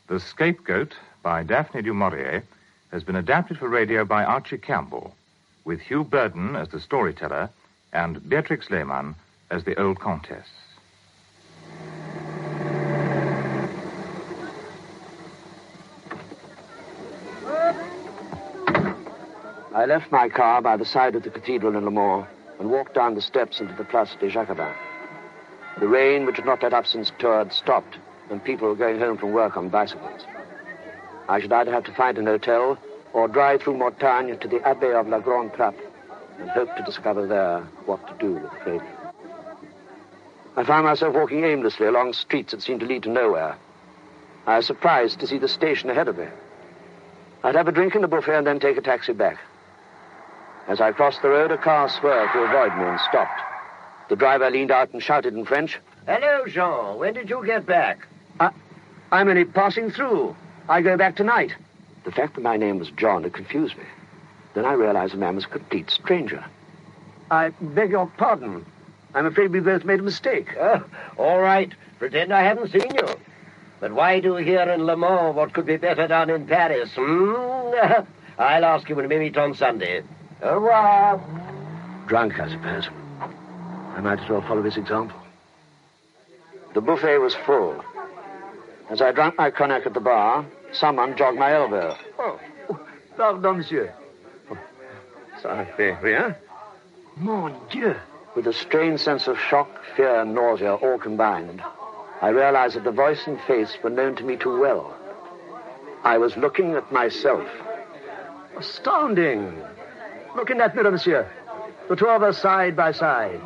The Scapegoat by Daphne du Maurier has been adapted for radio by Archie Campbell, with Hugh Burden as the storyteller and Beatrix Lehmann as the old countess. I left my car by the side of the cathedral in Le Mans and walked down the steps into the Place des Jacobins. The rain, which had not let up since tour, had stopped, and people were going home from work on bicycles. I should either have to find an hotel or drive through Mortagne to the Abbey of La Grande Trappe and hope to discover there what to do with the failure. I found myself walking aimlessly along streets that seemed to lead to nowhere. I was surprised to see the station ahead of me. I'd have a drink in the buffet and then take a taxi back. As I crossed the road, a car swerved to avoid me and stopped. The driver leaned out and shouted in French, "Hello, Jean. When did you get back?" I'm only passing through. I go back tonight." The fact that my name was John had confused me. Then I realized the man was a complete stranger. "I beg your pardon. I'm afraid we both made a mistake." All right. Pretend I haven't seen you. But why do here in Le Mans what could be better done in Paris? I'll ask you when we meet on Sunday. Au revoir. Drunk, I suppose. I might as well follow his example. The buffet was full. As I drank my cognac at the bar, someone jogged my elbow. "Oh, pardon, monsieur." "Ça fait rien." Mon Dieu. With a strange sense of shock, fear, and nausea all combined, I realized that the voice and face were known to me too well. I was looking at myself. Astounding. Look in that mirror, monsieur. The two of us side by side.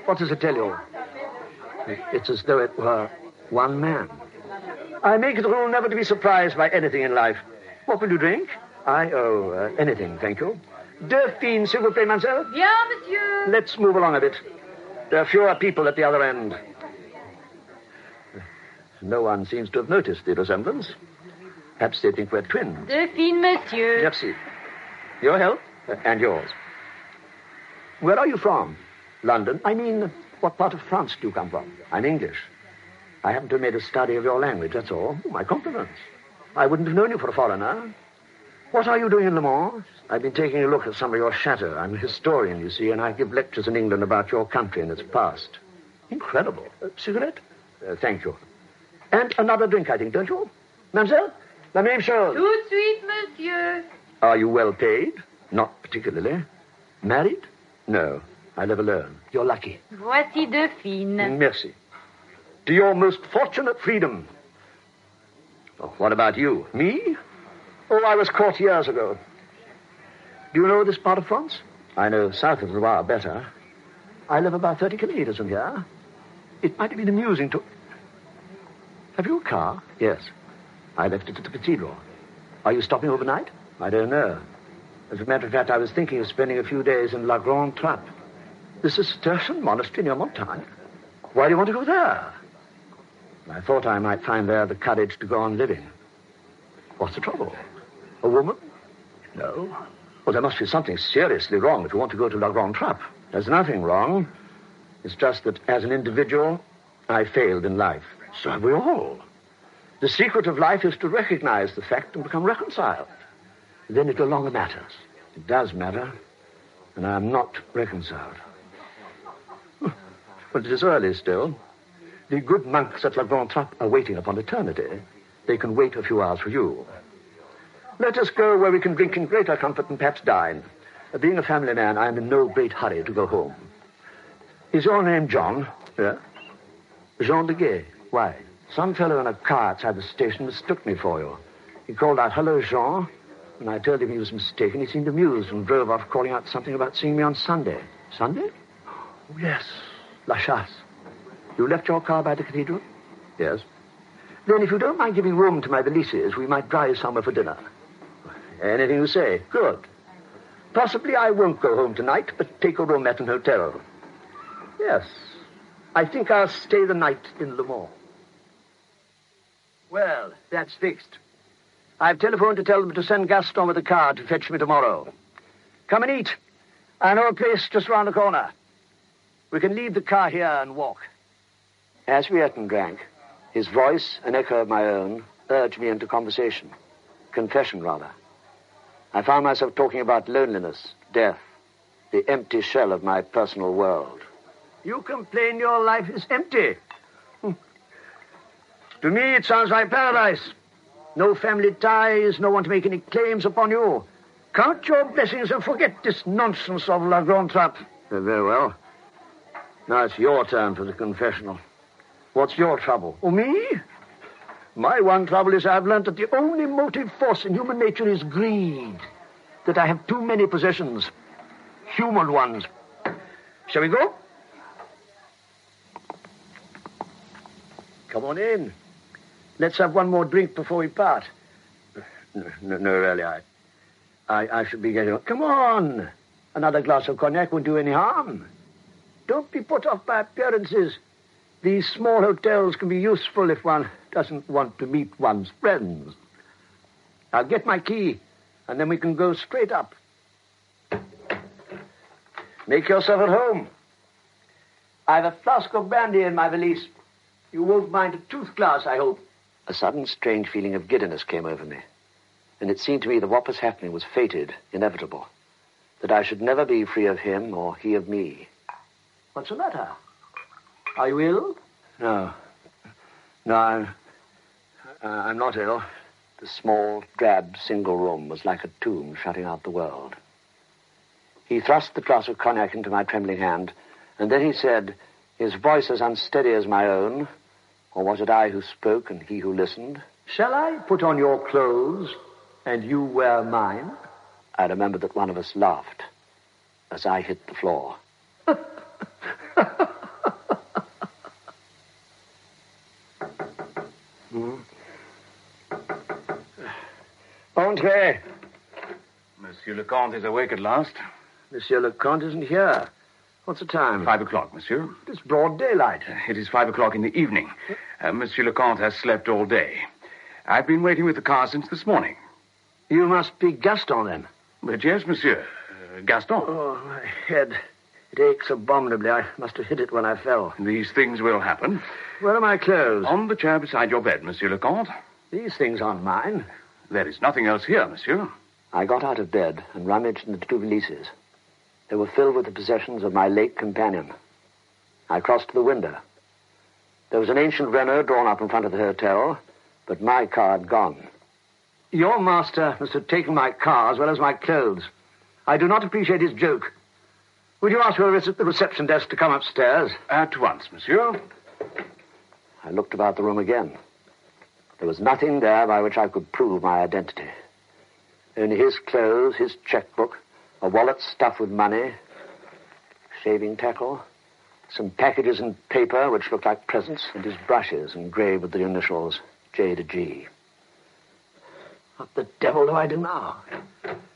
What does it tell you? It's as though it were one man. I make it a rule never to be surprised by anything in life. What will you drink? Anything, thank you. Deux fines, s'il vous plaît, mademoiselle. Bien, monsieur. Let's move along a bit. There are fewer people at the other end. No one seems to have noticed the resemblance. Perhaps they think we're twins. Deux fines, monsieur. Merci. Your health, and yours. Where are you from? London? I mean, what part of France do you come from? I'm English. I happen to have made a study of your language, that's all. My compliments. I wouldn't have known you for a foreigner. What are you doing in Le Mans? I've been taking a look at some of your chateaux. I'm a historian, you see, and I give lectures in England about your country and its past. Incredible. Cigarette? Thank you. And another drink, I think, don't you? Mademoiselle, la même chose. Tout de suite, monsieur. Are you well paid? Not particularly. Married? No, I live alone. You're lucky. Voici deux fines. Merci. To your most fortunate freedom. Oh, what about you? Me? Oh, I was caught years ago. Do you know this part of France? I know south of the Loire better. I live about 30 kilometers from here. It might have been amusing to... Have you a car? Yes. I left it at the cathedral. Are you stopping overnight? I don't know. As a matter of fact, I was thinking of spending a few days in La Grande Trappe. The Cistercian monastery near Montagne. Why do you want to go there? I thought I might find there the courage to go on living. What's the trouble? A woman? No. Well, there must be something seriously wrong if you want to go to La Grande Trappe. There's nothing wrong. It's just that as an individual, I failed in life. So have we all. The secret of life is to recognize the fact and become reconciled. Then it no longer matters. It does matter, and I am not reconciled. But it is early still. The good monks at La Grande Trappe are waiting upon eternity. They can wait a few hours for you. Let us go where we can drink in greater comfort and perhaps dine. Being a family man, I am in no great hurry to go home. Is your name John? Yeah. Jean de Gay. Why? Some fellow in a car outside the station mistook me for you. He called out, "Hello, Jean." When I told him he was mistaken, he seemed amused and drove off calling out something about seeing me on Sunday. Sunday? Oh, yes. La Chasse. You left your car by the cathedral? Yes. Then if you don't mind giving room to my valises, we might drive somewhere for dinner. Anything you say. Good. Possibly I won't go home tonight, but take a room at an hotel. Yes. I think I'll stay the night in Le Mans. Well, that's fixed. I've telephoned to tell them to send Gaston with a car to fetch me tomorrow. Come and eat. I know a place just round the corner. We can leave the car here and walk. As we ate and drank, his voice, an echo of my own, urged me into conversation. Confession, rather. I found myself talking about loneliness, death, the empty shell of my personal world. You complain your life is empty. To me, it sounds like paradise. No family ties, no one to make any claims upon you. Count your blessings and forget this nonsense of La Grande Trappe. Very well. Now it's your turn for the confessional. What's your trouble? Oh, me? My one trouble is I've learned that the only motive force in human nature is greed. That I have too many possessions. Human ones. Shall we go? Come on in. Let's have one more drink before we part. No, really, I should be getting... Come on! Another glass of cognac won't do any harm. Don't be put off by appearances. These small hotels can be useful if one doesn't want to meet one's friends. I'll get my key, and then we can go straight up. Make yourself at home. I have a flask of brandy in my valise. You won't mind a tooth glass, I hope. A sudden, strange feeling of giddiness came over me, and it seemed to me that what was happening was fated, inevitable, that I should never be free of him or he of me. What's the matter? Are you ill? No, I'm not ill. The small, drab, single room was like a tomb shutting out the world. He thrust the glass of cognac into my trembling hand, and then he said, his voice as unsteady as my own, or was it I who spoke and he who listened? Shall I put on your clothes and you wear mine? I remembered that one of us laughed as I hit the floor. Entrez. Monsieur le Comte is awake at last. Monsieur le Comte isn't here. What's the time? 5 o'clock, monsieur. It's broad daylight. It is 5 o'clock in the evening. Monsieur le Comte has slept all day. I've been waiting with the car since this morning. You must be Gaston, then. But yes, monsieur. Gaston. Oh, my head. It aches abominably. I must have hit it when I fell. These things will happen. Where are my clothes? On the chair beside your bed, monsieur le Comte. These things aren't mine. There is nothing else here, monsieur. I got out of bed and rummaged in the two valises. They were filled with the possessions of my late companion. I crossed to the window. There was an ancient Renault drawn up in front of the hotel, but my car had gone. Your master must have taken my car as well as my clothes. I do not appreciate his joke. Would you ask whoever is at the reception desk to come upstairs? At once, monsieur. I looked about the room again. There was nothing there by which I could prove my identity. Only his clothes, his checkbook, a wallet stuffed with money, shaving tackle, some packages and paper which looked like presents, and his brushes engraved with the initials J to G. What the devil do I do now?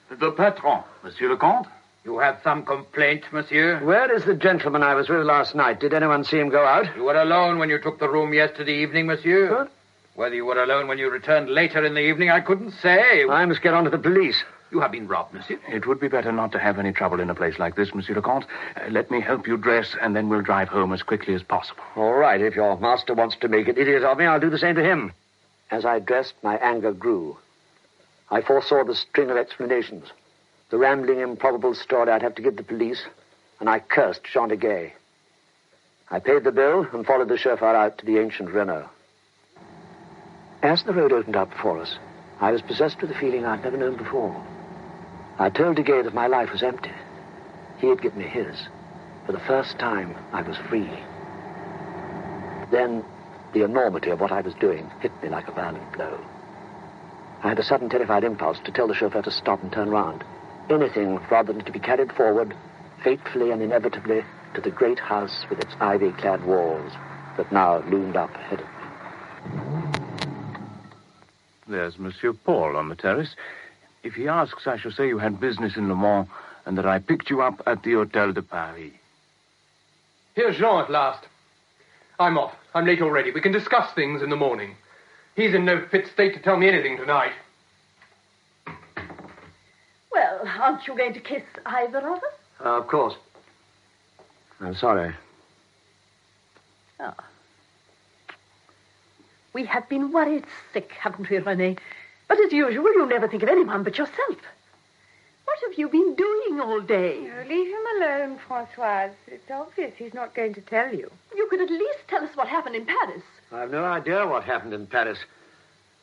The patron, monsieur le Comte. You have some complaint, monsieur? Where is the gentleman I was with last night? Did anyone see him go out? You were alone when you took the room yesterday evening, monsieur. What? Whether you were alone when you returned later in the evening, I couldn't say. I must get on to the police. You have been robbed, monsieur. It would be better not to have any trouble in a place like this, monsieur le Comte. Let me help you dress, and then we'll drive home as quickly as possible. All right, if your master wants to make an idiot of me, I'll do the same to him. As I dressed, my anger grew. I foresaw the string of explanations, the rambling, improbable story I'd have to give the police, and I cursed Jean de Gay. I paid the bill and followed the chauffeur out to the ancient Renault. As the road opened up before us, I was possessed with a feeling I'd never known before. I told de Gay that my life was empty. He had given me his. For the first time, I was free. Then, the enormity of what I was doing hit me like a violent blow. I had a sudden terrified impulse to tell the chauffeur to stop and turn round. Anything rather than to be carried forward, fatefully and inevitably, to the great house with its ivy-clad walls that now loomed up ahead of me. There's Monsieur Paul on the terrace. If he asks, I shall say you had business in Le Mans and that I picked you up at the Hôtel de Paris. Here's Jean at last. I'm off. I'm late already. We can discuss things in the morning. He's in no fit state to tell me anything tonight. Well, aren't you going to kiss either of us? Of course. I'm sorry. Oh. We have been worried sick, haven't we, René? But as usual, you never think of anyone but yourself. What have you been doing all day? Oh, leave him alone, Francoise. It's obvious he's not going to tell you. You could at least tell us what happened in Paris. I have no idea what happened in Paris.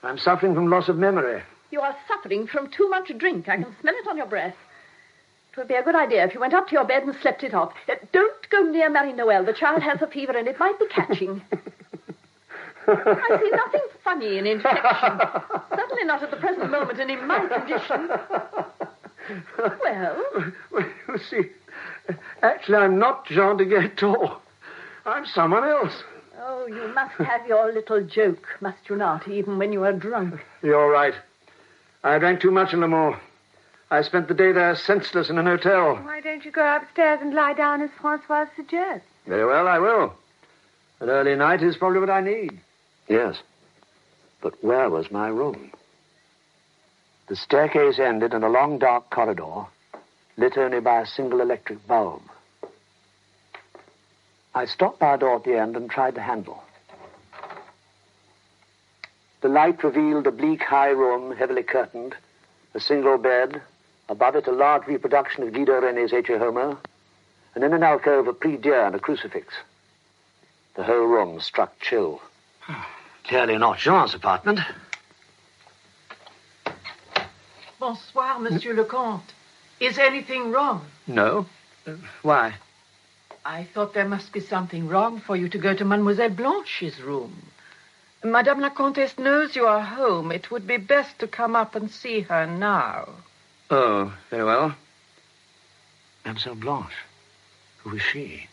I'm suffering from loss of memory. You are suffering from too much drink. I can smell it on your breath. It would be a good idea if you went up to your bed and slept it off. Don't go near Marie-Noël. The child has a fever and it might be catching. I see nothing funny in infection. Certainly not at the present moment and in my condition. Well, you see, actually, I'm not Jean de Gaeton. I'm someone else. Oh, you must have your little joke, must you not, even when you are drunk? You're right. I drank too much in Le Mans. I spent the day there senseless in an hotel. Why don't you go upstairs and lie down as Francoise suggests? Very well, I will. An early night is probably what I need. Yes. But where was my room? The staircase ended in a long, dark corridor, lit only by a single electric bulb. I stopped by a door at the end and tried the handle. The light revealed a bleak, high room, heavily curtained, a single bed, above it a large reproduction of Guido René's Ecce Homo, and in an alcove a prie-dieu and a crucifix. The whole room struck chill. Clearly not Jean's apartment. Bonsoir, Monsieur le Comte. Is anything wrong? No. Why? I thought there must be something wrong for you to go to Mademoiselle Blanche's room. Madame la Comtesse knows you are home. It would be best to come up and see her now. Oh, very well. Mademoiselle Blanche. Who is she?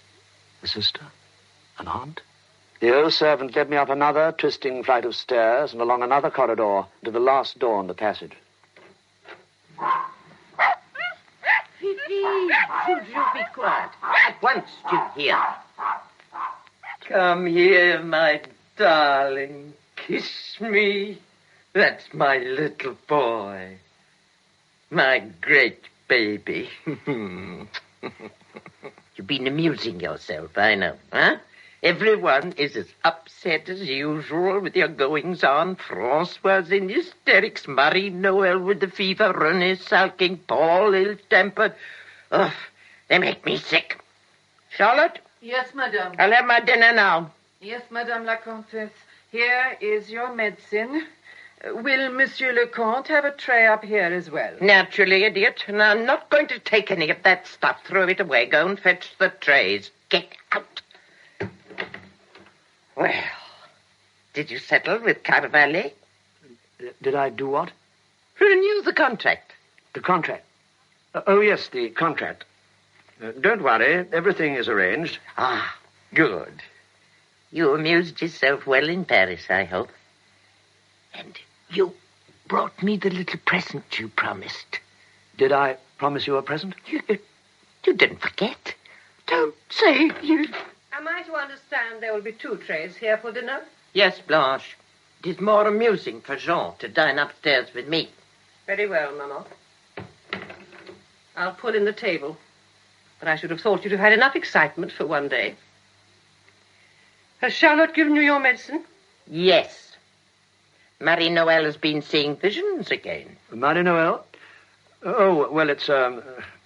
A sister? An aunt? The old servant led me up another twisting flight of stairs and along another corridor to the last door in the passage. Fifi, should you be quiet? At once, do you hear? Come here, my darling. Kiss me. That's my little boy. My great baby. You've been amusing yourself, I know, huh? Everyone is as upset as usual with your goings-on. Francois in hysterics, Marie-Noël with the fever, René sulking, Paul ill-tempered. Ugh, they make me sick. Charlotte? Yes, madame. I'll have my dinner now. Yes, Madame la Comtesse. Here is your medicine. Will Monsieur le Comte have a tray up here as well? Naturally, idiot. And I'm not going to take any of that stuff. Throw it away. Go and fetch the trays. Get out. Well, did you settle with Carvalli? Did I do what? Renew the contract. The contract? Oh, yes, the contract. Don't worry. Everything is arranged. Ah, good. You amused yourself well in Paris, I hope. And you brought me the little present you promised. Did I promise you a present? You didn't forget. Don't say you... Am I to understand there will be 2 trays here for dinner? Yes, Blanche. It is more amusing for Jean to dine upstairs with me. Very well, Maman. I'll pull in the table. But I should have thought you'd have had enough excitement for one day. Has Charlotte given you your medicine? Yes. Marie-Noël has been seeing visions again. Marie-Noël? Oh, well, it's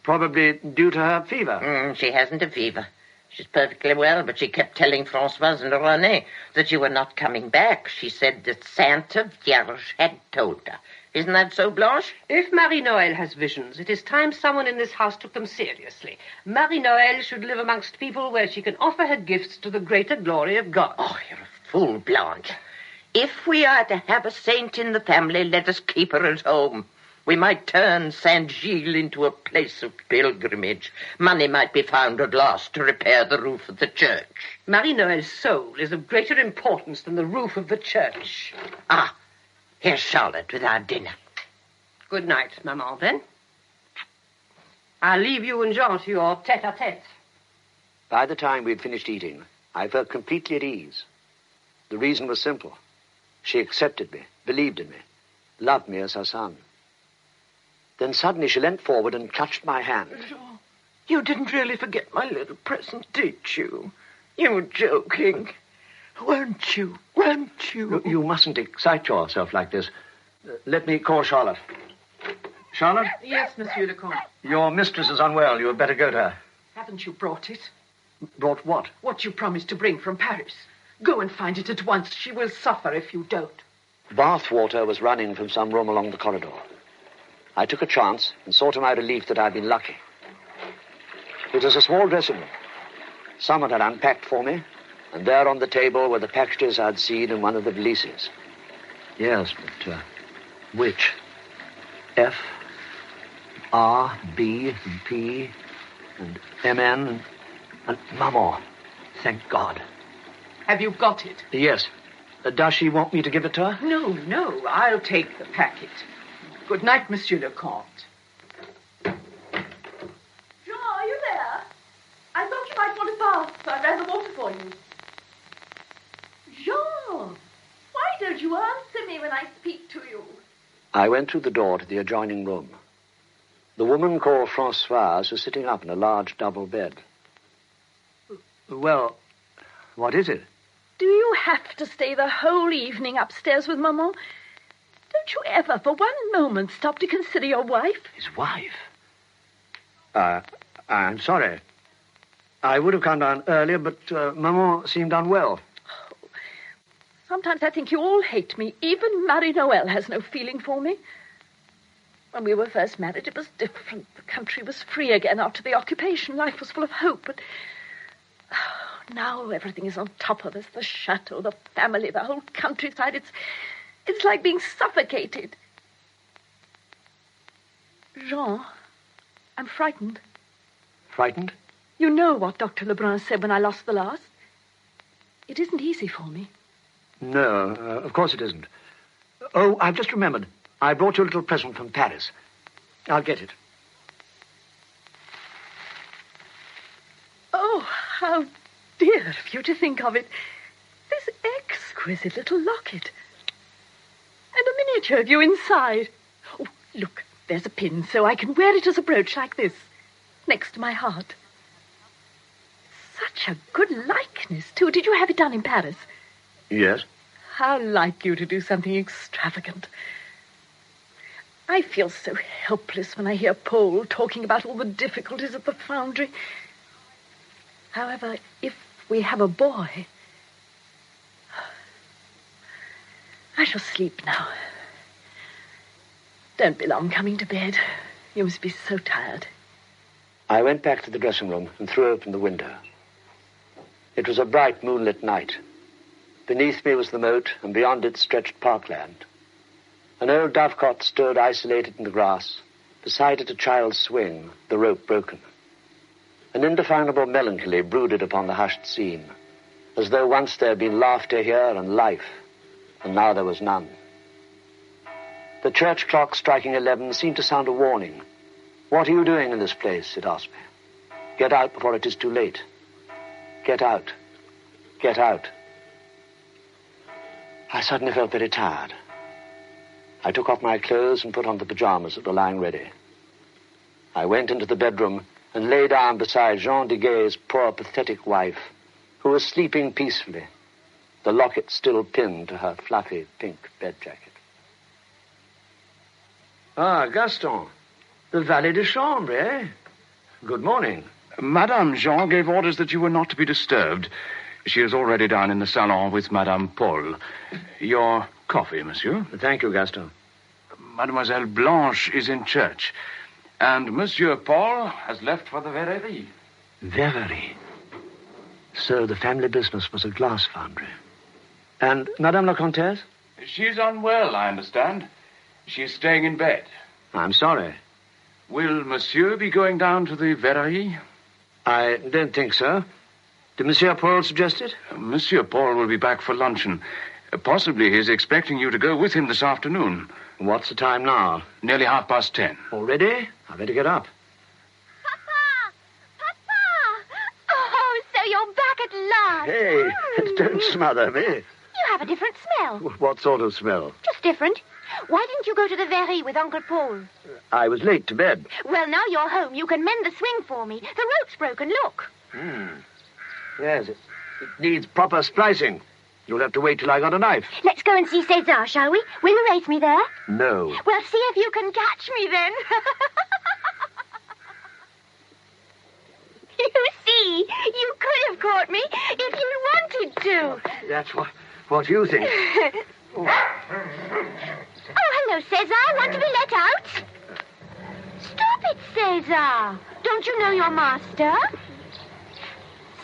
probably due to her fever. She hasn't a fever. She's perfectly well, but she kept telling Francoise and René that you were not coming back. She said that Santa Vierge had told her. Isn't that so, Blanche? If Marie-Noël has visions, it is time someone in this house took them seriously. Marie-Noël should live amongst people where she can offer her gifts to the greater glory of God. Oh, you're a fool, Blanche. If we are to have a saint in the family, let us keep her at home. We might turn Saint Gilles into a place of pilgrimage. Money might be found at last to repair the roof of the church. Marie-Noël's soul is of greater importance than the roof of the church. Ah, here's Charlotte with our dinner. Good night, Maman, then. I'll leave you and Jean to your tete-a-tete. By the time we'd finished eating, I felt completely at ease. The reason was simple. She accepted me, believed in me, loved me as her son. Then suddenly she leant forward and clutched my hand. Jean, you didn't really forget my little present, did you? You were joking. Won't you? Won't you? You mustn't excite yourself like this. Let me call Charlotte. Charlotte? Yes, Monsieur le Comte. Your mistress is unwell. You had better go to her. Haven't you brought it? Brought what? What you promised to bring from Paris. Go and find it at once. She will suffer if you don't. Bath water was running from some room along the corridor. I took a chance and saw to my relief that I'd been lucky. It was a small dressing room. Someone had unpacked for me, and there on the table were the packages I'd seen in one of the valises. Yes, but which? F, R, B, and P, and MN, and Maman. Thank God. Have you got it? Yes. Does she want me to give it to her? No. I'll take the packet. Good night, Monsieur le Comte. Jean, are you there? I thought you might want a bath, so I ran the water for you. Jean, why don't you answer me when I speak to you? I went through the door to the adjoining room. The woman called Françoise was sitting up in a large double bed. Well, what is it? Do you have to stay the whole evening upstairs with Maman? Don't you ever for one moment stop to consider your wife? His wife? I'm sorry. I would have come down earlier, but Maman seemed unwell. Oh, sometimes I think you all hate me. Even Marie-Noël has no feeling for me. When we were first married, it was different. The country was free again after the occupation. Life was full of hope, but now everything is on top of us. The chateau, the family, the whole countryside. It's like being suffocated. Jean, I'm frightened. Frightened? You know what Dr. Lebrun said when I lost the last. It isn't easy for me. No, of course it isn't. Oh, I've just remembered. I brought you a little present from Paris. I'll get it. Oh, how dear of you to think of it. This exquisite little locket. And a miniature of you inside. Oh, look, there's a pin so I can wear it as a brooch like this, next to my heart. Such a good likeness, too. Did you have it done in Paris? Yes. How like you to do something extravagant. I feel so helpless when I hear Paul talking about all the difficulties at the foundry. However, if we have a boy, I shall sleep now. Don't be long coming to bed. You must be so tired. I went back to the dressing room and threw open the window. It was a bright moonlit night. Beneath me was the moat, and beyond it stretched parkland. An old dovecot stood isolated in the grass. Beside it a child's swing, the rope broken. An indefinable melancholy brooded upon the hushed scene, as though once there had been laughter here and life, and now there was none. The church clock striking 11 seemed to sound a warning. What are you doing in this place? It asked me. Get out before it is too late. Get out. Get out. I suddenly felt very tired. I took off my clothes and put on the pajamas that were lying ready. I went into the bedroom and lay down beside Jean de Gay's poor, pathetic wife, who was sleeping peacefully, the locket still pinned to her fluffy pink bed jacket. Ah, Gaston, the valet de chambre, eh? Good morning. Madame Jean gave orders that you were not to be disturbed. She is already down in the salon with Madame Paul. Your coffee, monsieur. Thank you, Gaston. Mademoiselle Blanche is in church, and Monsieur Paul has left for the Verrerie. Verrerie. So the family business was a glass foundry. And Madame la Comtesse? She's unwell, I understand. She's staying in bed. I'm sorry. Will Monsieur be going down to the Verrerie? I don't think so. Did Monsieur Paul suggest it? Monsieur Paul will be back for luncheon. Possibly he's expecting you to go with him this afternoon. What's the time now? Nearly 10:30. Already? I better get up. Papa! Papa! Oh, so you're back at last. Hey, don't smother me. You have a different smell. What sort of smell? Just different. Why didn't you go to the Verrerie with Uncle Paul? I was late to bed. Well, now you're home. You can mend the swing for me. The rope's broken, look. Yes, it needs proper splicing. You'll have to wait till I got a knife. Let's go and see César, shall we? Will you race me there? No. Well, see if you can catch me then. You see, you could have caught me if you wanted to. That's what you think. Oh, hello, César. Want to be let out? Stop it, César. Don't you know your master?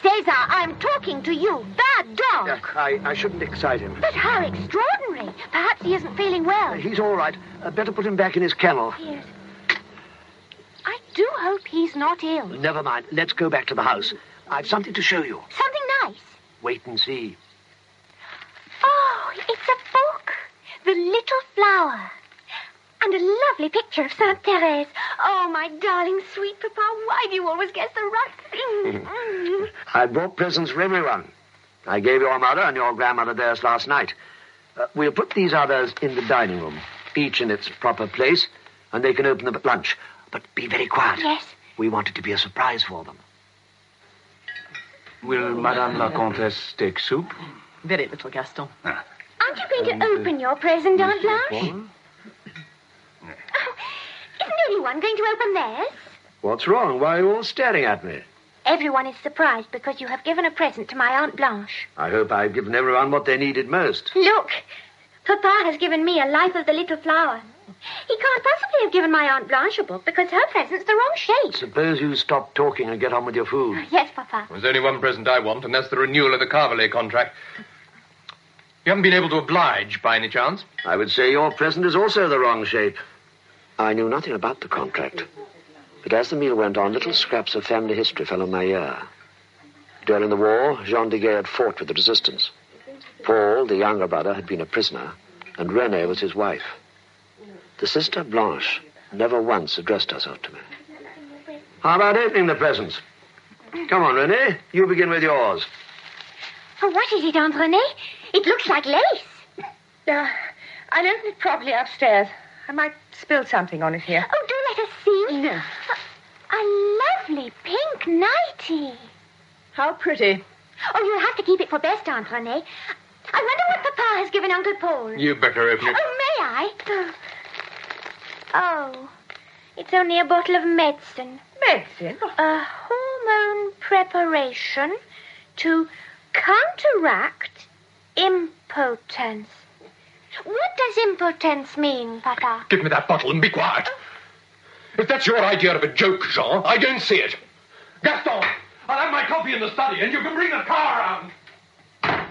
César, I'm talking to you. Bad dog. I shouldn't excite him. But how extraordinary. Perhaps he isn't feeling well. He's all right. Better put him back in his kennel. Yes. I do hope he's not ill. Never mind. Let's go back to the house. I've something to show you. Something nice. Wait and see. Oh, it's a book. The Little Flower. And a lovely picture of Saint Therese. Oh, my darling sweet papa, why do you always guess the right thing? I brought presents for everyone. I gave your mother and your grandmother theirs last night. We'll put these others in the dining room, each in its proper place, and they can open them at lunch. But be very quiet. Yes. We want it to be a surprise for them. Will Madame la Comtesse take soup? Very little, Gaston. Aren't you going to open your present, Aunt Blanche? Oh, isn't anyone going to open theirs? What's wrong? Why are you all staring at me? Everyone is surprised because you have given a present to my Aunt Blanche. I hope I've given everyone what they needed most. Look, Papa has given me a Life of the Little Flower. He can't possibly have given my Aunt Blanche a book because her present's the wrong shape. Suppose you stop talking and get on with your food. Yes, Papa. There's only one present I want, and that's the renewal of the Carvelet contract. You haven't been able to oblige, by any chance? I would say your present is also the wrong shape. I knew nothing about the contract. But as the meal went on, little scraps of family history fell on my ear. During the war, Jean de Gay had fought with the resistance. Paul, the younger brother, had been a prisoner, and Renée was his wife. The sister Blanche never once addressed herself to me. How about opening the presents? Come on, Renée. You begin with yours. Oh, what is it, Aunt Renée? It looks like lace. I'll open it properly upstairs. I might spill something on it here. Oh, do let us see. No. A lovely pink nightie. How pretty. Oh, you'll have to keep it for best, Aunt Renée. I wonder what Papa has given Uncle Paul. You better open it. Oh, may I? Oh, it's only a bottle of medicine. Medicine? A hormone preparation to counteract impotence. What does impotence mean, Papa? Give me that bottle and be quiet. If that's your idea of a joke, Jean, I don't see it. Gaston, I'll have my coffee in the study and you can bring the car round.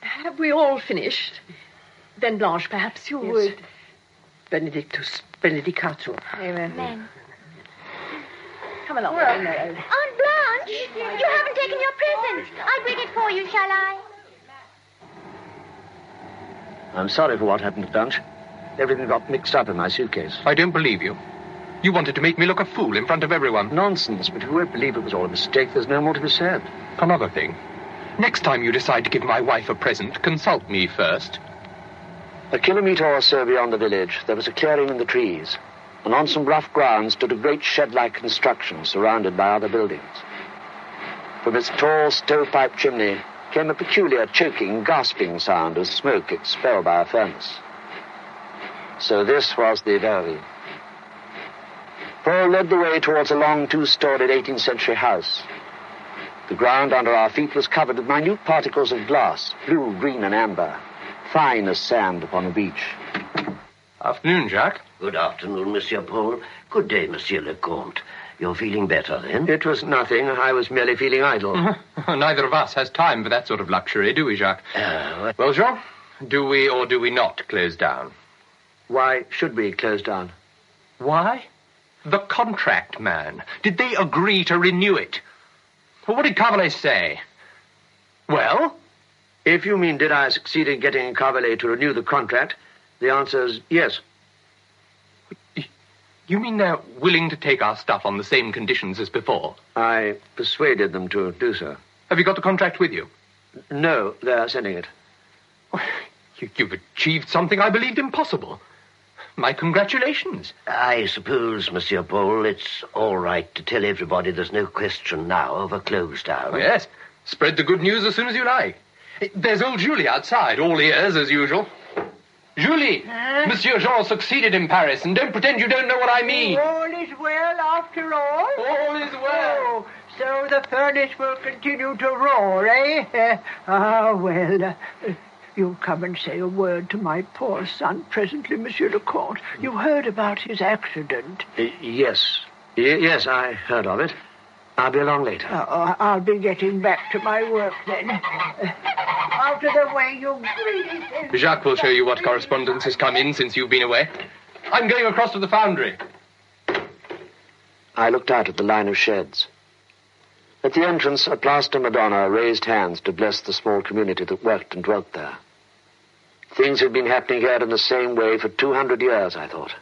Have we all finished? Then, Blanche, perhaps you would. Benedictus, benedicatur. Amen. Come along. Aunt Blanche, you haven't taken your present. I'll bring it for you, shall I? I'm sorry for what happened, Blanche. Everything got mixed up in my suitcase. I don't believe you. You wanted to make me look a fool in front of everyone. Nonsense, but if you won't believe it was all a mistake, there's no more to be said. Another thing. Next time you decide to give my wife a present, consult me first. A kilometre or so beyond the village, there was a clearing in the trees, and on some rough ground stood a great shed-like construction surrounded by other buildings. From its tall stovepipe chimney came a peculiar choking, gasping sound of smoke expelled by a furnace. So this was the Verrerie. Paul led the way towards a long, two-storied 18th century house. The ground under our feet was covered with minute particles of glass, blue, green, and amber, fine as sand upon a beach. Afternoon, Jacques. Good afternoon, Monsieur Paul. Good day, Monsieur le Comte. You're feeling better, then? It was nothing. I was merely feeling idle. Neither of us has time for that sort of luxury, do we, Jacques? Well, Jean, do we or do we not close down? Why should we close down? Why? The contract, man. Did they agree to renew it? Well, what did Carvelet say? Well? If you mean did I succeed in getting Carvelet to renew the contract, the answer is yes. You mean they're willing to take our stuff on the same conditions as before? I persuaded them to do so. Have you got the contract with you? No, they're sending it. You've achieved something I believed impossible. My congratulations. I suppose, Monsieur Paul, it's all right to tell everybody there's no question now of a close down. Oh, yes. Spread the good news as soon as you like. There's old Julie outside, all ears as usual. Julie, Monsieur Jean succeeded in Paris, and don't pretend you don't know what I mean. All is well after all? All is well. Oh, so the furnace will continue to roar, eh? You'll come and say a word to my poor son presently, Monsieur le Comte. You heard about his accident. Yes. Yes, I heard of it. I'll be along later. I'll be getting back to my work then. Out of the way, you greedy... Jacques will show you what correspondence has come in since you've been away. I'm going across to the foundry. I looked out at the line of sheds. At the entrance, a plaster Madonna raised hands to bless the small community that worked and dwelt there. Things had been happening here in the same way for 200 years, I thought.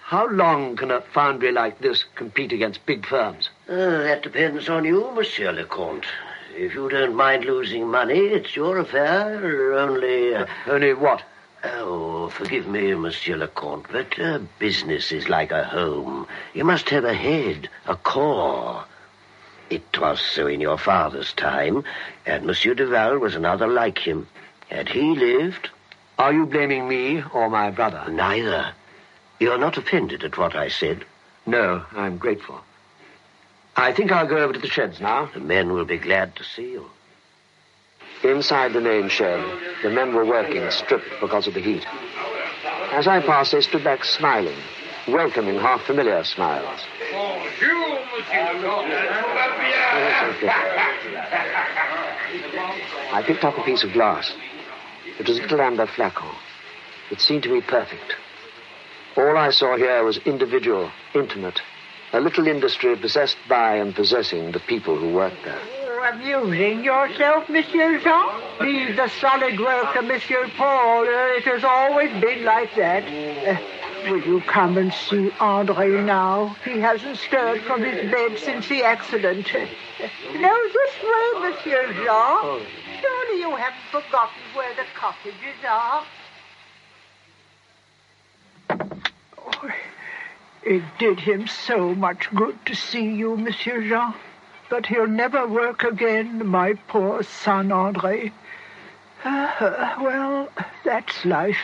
How long can a foundry like this compete against big firms? That depends on you, Monsieur le Comte. If you don't mind losing money, it's your affair. Only... Only what? Oh, forgive me, Monsieur le Comte, but business is like a home. You must have a head, a core. It was so in your father's time, and Monsieur Duval was another like him. Had he lived... Are you blaming me or my brother? Neither. You're not offended at what I said? No, I'm grateful. I think I'll go over to the sheds now. The men will be glad to see you. Inside the main shed, the men were working, stripped because of the heat. As I passed, they stood back smiling, welcoming half-familiar smiles. I picked up a piece of glass. It was a little amber flacon. It seemed to me perfect. All I saw here was individual, intimate, a little industry possessed by and possessing the people who worked there. Amusing yourself, Monsieur Jean? Leave the solid work to Monsieur Paul. It has always been like that. Will you come and see André now? He hasn't stirred from his bed since the accident. No, this way, Monsieur Jean. Oh. Surely you haven't forgotten where the cottages are. Oh, it did him so much good to see you, Monsieur Jean. But he'll never work again, my poor son, André. Well, that's life.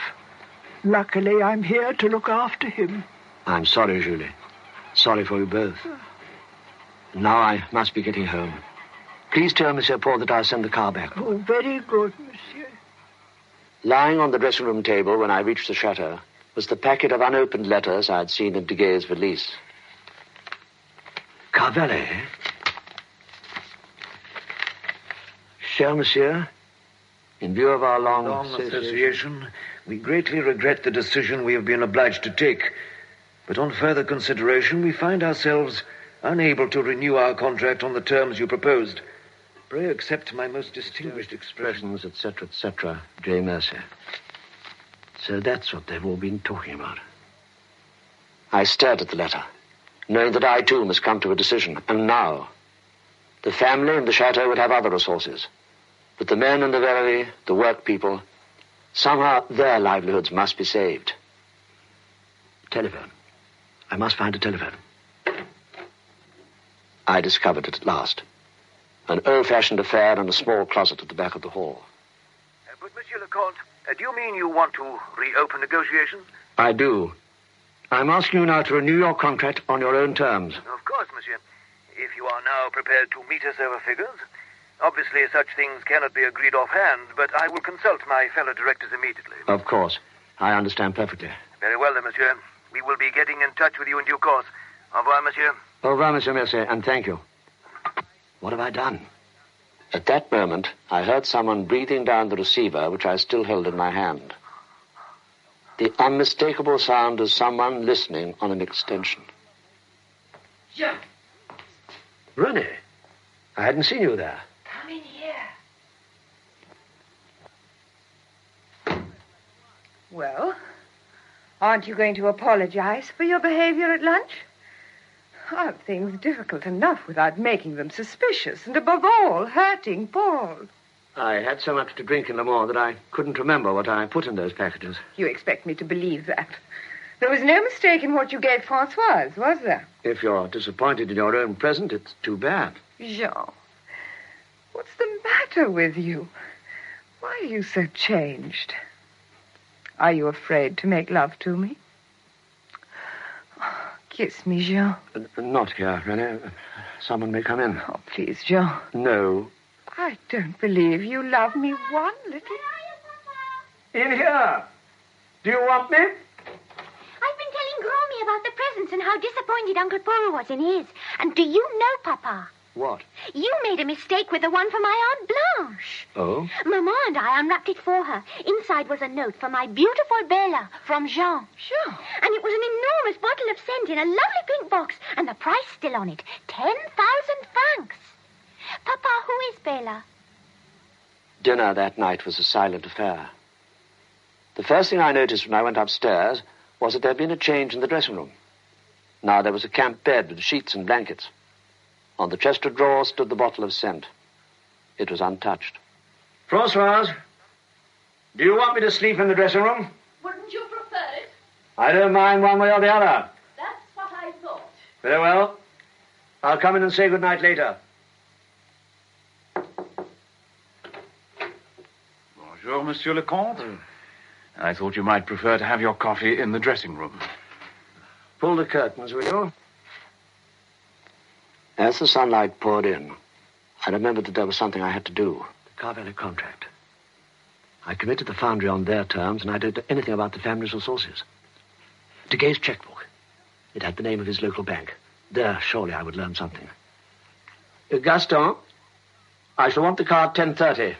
Luckily, I'm here to look after him. I'm sorry, Julie. Sorry for you both. Now I must be getting home. Please tell Monsieur Paul that I'll send the car back. Oh, very good, Monsieur. Lying on the dressing-room table when I reached the chateau was the packet of unopened letters I'd seen in Duguay's valise. Carvelle, eh? Cher Monsieur, in view of our long association, we greatly regret the decision we have been obliged to take. But on further consideration, we find ourselves unable to renew our contract on the terms you proposed. Pray accept my most distinguished expressions, etc., etc., J. Mercer. So that's what they've all been talking about. I stared at the letter, knowing that I too must come to a decision. And now, the family and the chateau would have other resources. But the men and the valley, the work people, somehow their livelihoods must be saved. Telephone. I must find a telephone. I discovered it at last. An old-fashioned affair in a small closet at the back of the hall. But, Monsieur le Comte, do you mean you want to reopen negotiations? I do. I'm asking you now to renew your contract on your own terms. Of course, Monsieur. If you are now prepared to meet us over figures. Obviously, such things cannot be agreed offhand, but I will consult my fellow directors immediately. Of course. I understand perfectly. Very well, then, Monsieur. We will be getting in touch with you in due course. Au revoir, Monsieur. Au revoir, Monsieur Mercier, and thank you. What have I done? At that moment, I heard someone breathing down the receiver, which I still held in my hand. The unmistakable sound of someone listening on an extension. Jean. René, I hadn't seen you there. Come in here. Well, aren't you going to apologize for your behavior at lunch? Aren't things difficult enough without making them suspicious and, above all, hurting Paul? I had so much to drink in Le Mans that I couldn't remember what I put in those packages. You expect me to believe that? There was no mistake in what you gave Francoise, was there? If you're disappointed in your own present, it's too bad. Jean, what's the matter with you? Why are you so changed? Are you afraid to make love to me? Oh, kiss me, Jean. Not here, Renee. Someone may come in. Oh, please, Jean. No. I don't believe you love me one little... In here. Do you want me? I've been telling Gromy about the presents and how disappointed Uncle Paul was in his. And do you know, Papa? What? You made a mistake with the one for my Aunt Blanche. Oh? Maman and I unwrapped it for her. Inside was a note for my beautiful Bella from Jean. Jean? And it was an enormous bottle of scent in a lovely pink box. And the price still on it. 10,000 francs. Papa, who is Bella? Dinner that night was a silent affair. The first thing I noticed when I went upstairs was that there had been a change in the dressing room. Now there was a camp bed with sheets and blankets. On the chest of drawers stood the bottle of scent. It was untouched. Francoise, do you want me to sleep in the dressing room? Wouldn't you prefer it? I don't mind one way or the other. That's what I thought. Very well. I'll come in and say good night later. Bonjour, Monsieur le Comte. I thought you might prefer to have your coffee in the dressing room. Pull the curtains, will you? As the sunlight poured in, I remembered that there was something I had to do. The Carvalho contract. I committed the foundry on their terms, and I did anything about the family's resources. Degaye's checkbook. It had the name of his local bank. There, surely I would learn something. Gaston, I shall want the car at 10:30.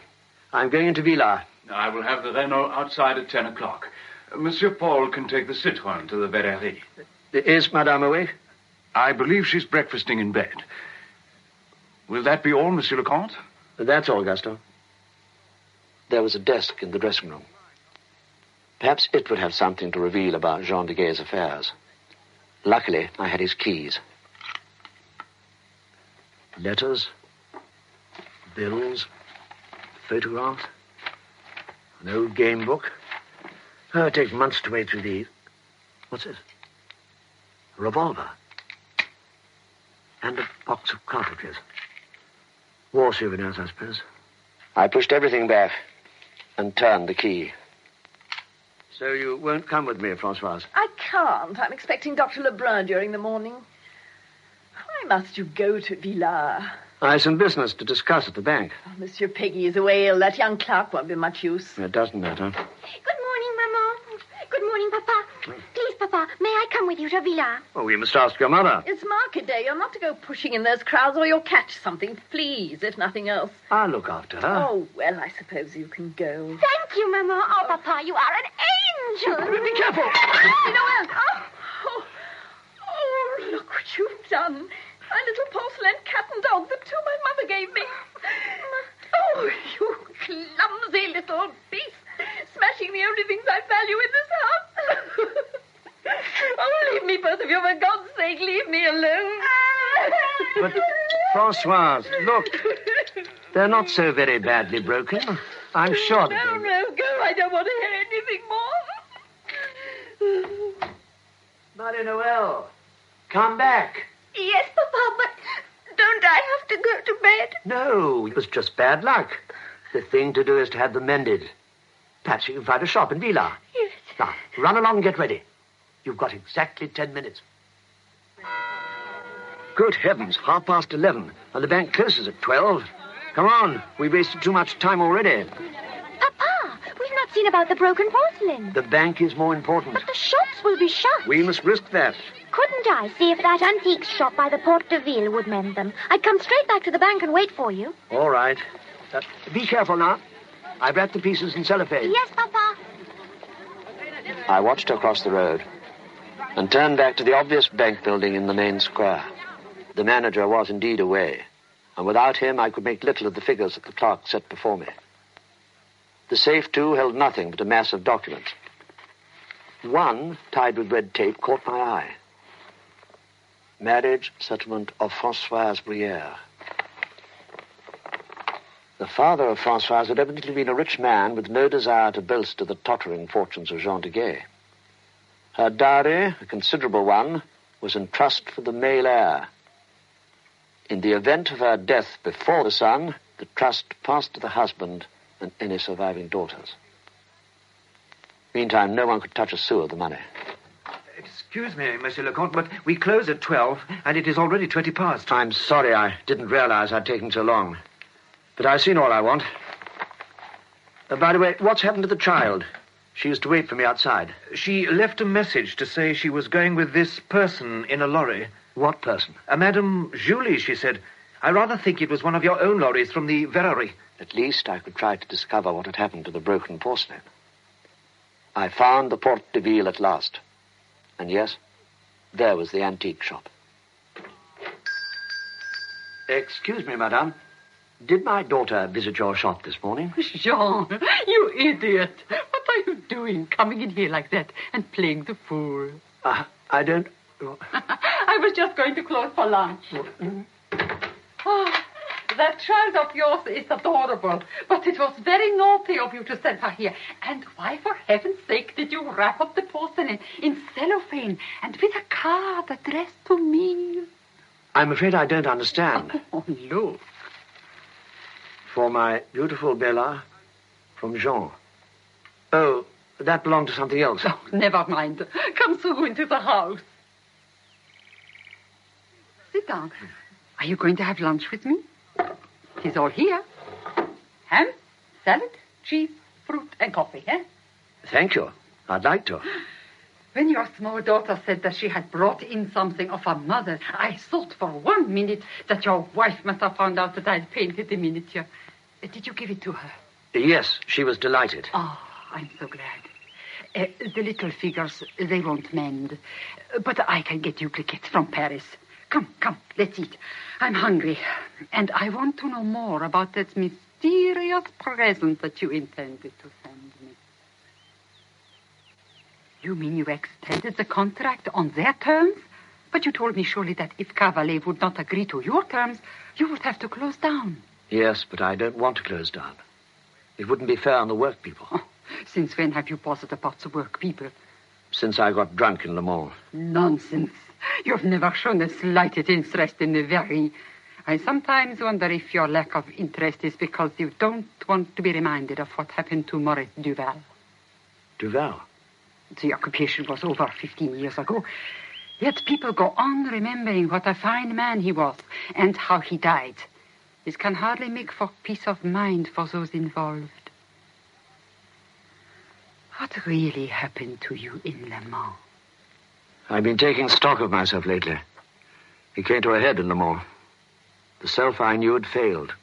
I'm going into Villa. I will have the Renault outside at 10 o'clock. Monsieur Paul can take the Citroën to the Verrerie. Is Madame awake? I believe she's breakfasting in bed. Will that be all, Monsieur le Comte? That's all, Gaston. There was a desk in the dressing room. Perhaps it would have something to reveal about Jean Degaye's affairs. Luckily, I had his keys. Letters, bills, photographs, an old game book. Oh, it takes months to wade through these. What's this? A revolver. And a box of cartridges. War souvenirs, I suppose. I pushed everything back and turned the key. So you won't come with me, Francoise? I can't. I'm expecting Dr. Lebrun during the morning. Why must you go to Villa? I have some business to discuss at the bank. Oh, Monsieur Peggy is away ill. That young clerk won't be much use. It doesn't matter. Good morning, Maman. Good morning, Papa. Please, Papa, may I come with you to Villa? Oh, we must ask your mother. It's market day. You're not to go pushing in those crowds or you'll catch something. Please, if nothing else. I'll look after her. Oh, well, I suppose you can go. Thank you, Maman. Oh, Papa, you are an angel. Be careful. Noel. Oh, look what you've done. My little porcelain cat and dog, the two my mother gave me. Oh, you clumsy little beast. Smashing the only things I value in this house. Oh, leave me, both of you, for God's sake, leave me alone. But, Francoise, look. They're not so very badly broken. I'm sure that No, go. I don't want to hear anything more. Marie-Noël, come back. Yes, Papa, but don't I have to go to bed? No, it was just bad luck. The thing to do is to have them mended. Perhaps you can find a shop in Villa. Yes. Now, run along and get ready. You've got exactly 10 minutes. Good heavens, 11:30, and the bank closes at 12. Come on, we've wasted too much time already. Papa, we've not seen about the broken porcelain. The bank is more important. But the shops will be shut. We must risk that. Couldn't I see if that antique shop by the Porte de Ville would mend them? I'd come straight back to the bank and wait for you. All right. Be careful now. I've wrapped the pieces in cellophane. Yes, Papa. I watched her cross the road and turned back to the obvious bank building in the main square. The manager was indeed away, and without him I could make little of the figures that the clerk set before me. The safe, too, held nothing but a mass of documents. One, tied with red tape, caught my eye. Marriage settlement of Françoise Bruyère. The father of Françoise had evidently been a rich man with no desire to bolster the tottering fortunes of Jean Degaye. Her dowry, a considerable one, was in trust for the male heir. In the event of her death before the son, the trust passed to the husband and any surviving daughters. Meantime, no one could touch a sou of the money. Excuse me, Monsieur le Comte, but we close at 12, and it is already 20 past. I'm sorry I didn't realize I'd taken so long. But I've seen all I want. By the way, what's happened to the child? She used to wait for me outside. She left a message to say she was going with this person in a lorry. What person? Madame Julie, she said. I rather think it was one of your own lorries from the Verrerie. At least I could try to discover what had happened to the broken porcelain. I found the Porte de Ville at last. And yes, there was the antique shop. Excuse me, madame. Did my daughter visit your shop this morning? Jean, you idiot. What are you doing, coming in here like that and playing the fool? I don't... I was just going to close for lunch. Oh, that child of yours is adorable, but it was very naughty of you to send her here. And why, for heaven's sake, did you wrap up the porcelain in cellophane and with a card addressed to me? I'm afraid I don't understand. Oh, look. For my beautiful Bella, from Jean. Oh, that belonged to something else. Oh, never mind. Come through into the house. Sit down. Are you going to have lunch with me? It's all here. Ham, salad, cheese, fruit, and coffee, eh? Thank you. I'd like to. When your small daughter said that she had brought in something of her mother, I thought for 1 minute that your wife must have found out that I'd painted the miniature. Did you give it to her? Yes, she was delighted. Oh, I'm so glad. The little figures, they won't mend. But I can get duplicates from Paris. Come, let's eat. I'm hungry. And I want to know more about that mysterious present that you intended to send me. You mean you extended the contract on their terms? But you told me surely that if Cavalet would not agree to your terms, you would have to close down. Yes, but I don't want to close down. It wouldn't be fair on the work people. Oh, since when have you bothered about the work people? Since I got drunk in Le Mans. Nonsense. You've never shown the slightest interest in the Verrerie. I sometimes wonder if your lack of interest is because you don't want to be reminded of what happened to Maurice Duval. Duval? The occupation was over 15 years ago. Yet people go on remembering what a fine man he was and how he died. This can hardly make for peace of mind for those involved. What really happened to you in Le Mans? I've been taking stock of myself lately. It came to a head in Le Mans. The self I knew had failed.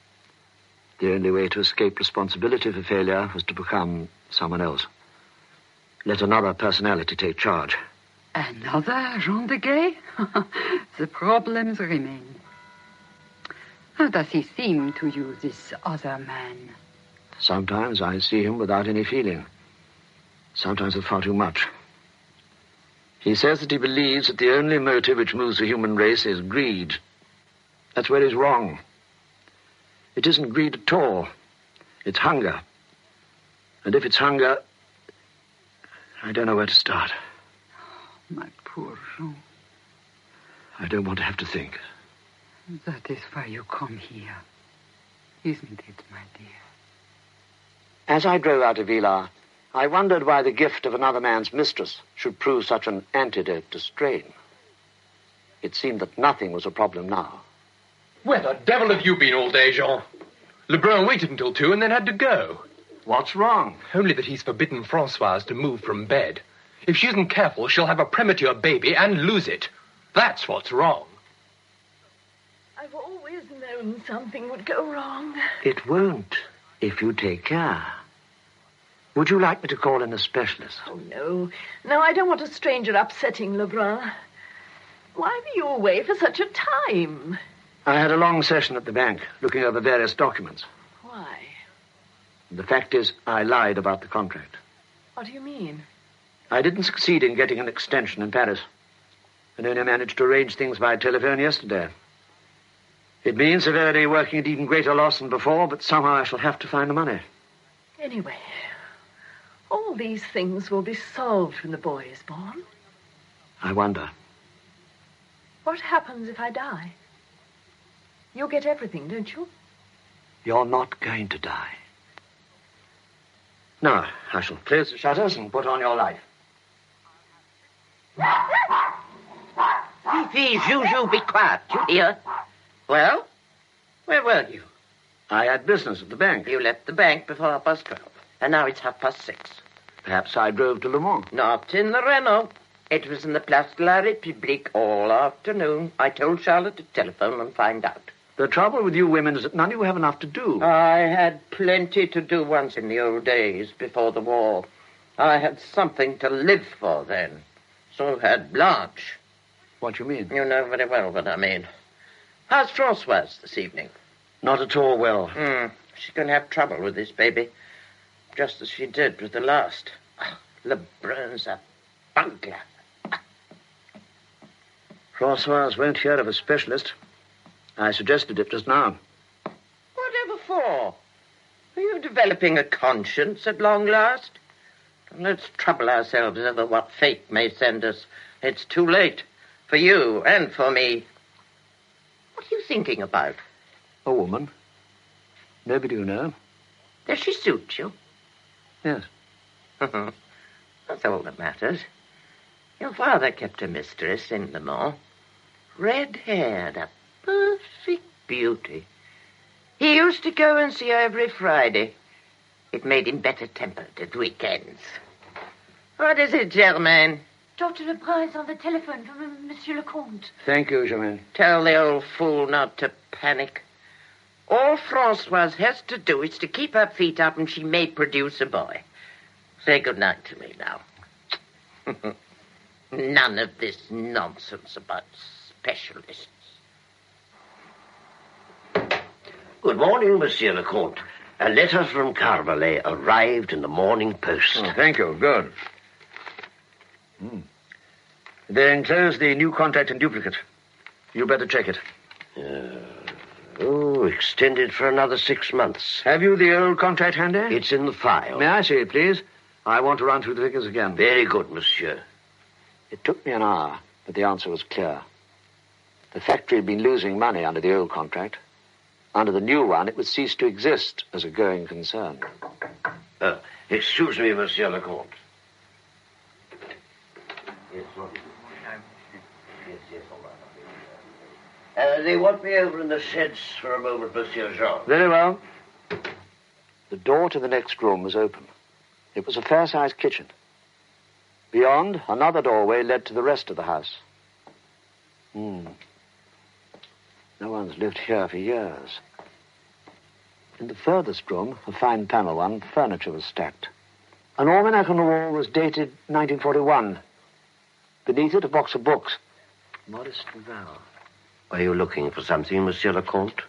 The only way to escape responsibility for failure was to become someone else. Let another personality take charge. Another Jean de Gay? The problems remain. How does he seem to you, this other man? Sometimes I see him without any feeling. Sometimes with far too much. He says that he believes that the only motive which moves the human race is greed. That's where he's wrong. It isn't greed at all. It's hunger. And if it's hunger, I don't know where to start. My poor Jean. I don't want to have to think. That is why you come here, isn't it, my dear? As I drove out of Villars, I wondered why the gift of another man's mistress should prove such an antidote to strain. It seemed that nothing was a problem now. Where the devil have you been all day, Jean? Lebrun waited until 2 and then had to go. What's wrong? Only that he's forbidden Françoise to move from bed. If she isn't careful, she'll have a premature baby and lose it. That's what's wrong. I've always known something would go wrong. It won't, if you take care. Would you like me to call in a specialist? Oh, no. No, I don't want a stranger upsetting Lebrun. Why were you away for such a time? I had a long session at the bank, looking over various documents. Why? The fact is, I lied about the contract. What do you mean? I didn't succeed in getting an extension in Paris, and only managed to arrange things by telephone yesterday. It means severely working at even greater loss than before, but somehow I shall have to find the money. Anyway, all these things will be solved when the boy is born. I wonder. What happens if I die? You'll get everything, don't you? You're not going to die. Now, I shall close the shutters and put on your light. Fifi, Juju, be quiet. You hear? Well, where were you? I had business at the bank. You left the bank before 12:30, and now it's 6:30. Perhaps I drove to Le Mans. Not in the Renault. It was in the Place de la République all afternoon. I told Charlotte to telephone and find out. The trouble with you women is that none of you have enough to do. I had plenty to do once in the old days, before the war. I had something to live for then. So had Blanche. What do you mean? You know very well what I mean. How's Francoise this evening? Not at all well. She's going to have trouble with this baby. Just as she did with the last. Lebrun's a bungler. Francoise won't hear of a specialist. I suggested it just now. Whatever for? Are you developing a conscience at long last? Don't let's trouble ourselves over what fate may send us. It's too late. For you and for me. What are you thinking about? A woman. Nobody you know. Does she suit you? Yes. That's all that matters. Your father kept a mistress in Le Mans. Red-haired, a perfect beauty. He used to go and see her every Friday. It made him better-tempered at weekends. What is it, Germaine? Dr. Lebrun is on the telephone from Monsieur le Comte. Thank you, Germaine. Tell the old fool not to panic. All Francoise has to do is to keep her feet up and she may produce a boy. Say good night to me now. None of this nonsense about specialists. Good morning, Monsieur le Comte. A letter from Carvelet arrived in the Morning Post. Oh, thank you. Good. They enclose the new contract in duplicate. You better check it. Extended for another 6 months. Have you the old contract handy? It's in the file. May I see it, please? I want to run through the figures again. Very good, monsieur. It took me an hour, but the answer was clear. The factory had been losing money under the old contract. Under the new one, it would cease to exist as a going concern. Excuse me, Monsieur le Comte. They want me over in the sheds for a moment, Monsieur Jean. Very well. The door to the next room was open. It was a fair-sized kitchen. Beyond, another doorway led to the rest of the house. No one's lived here for years. In the furthest room, a fine panel one, furniture was stacked. An almanac on the wall was dated 1941. Beneath it, a box of books. Modest Duval. Are you looking for something, Monsieur le Comte?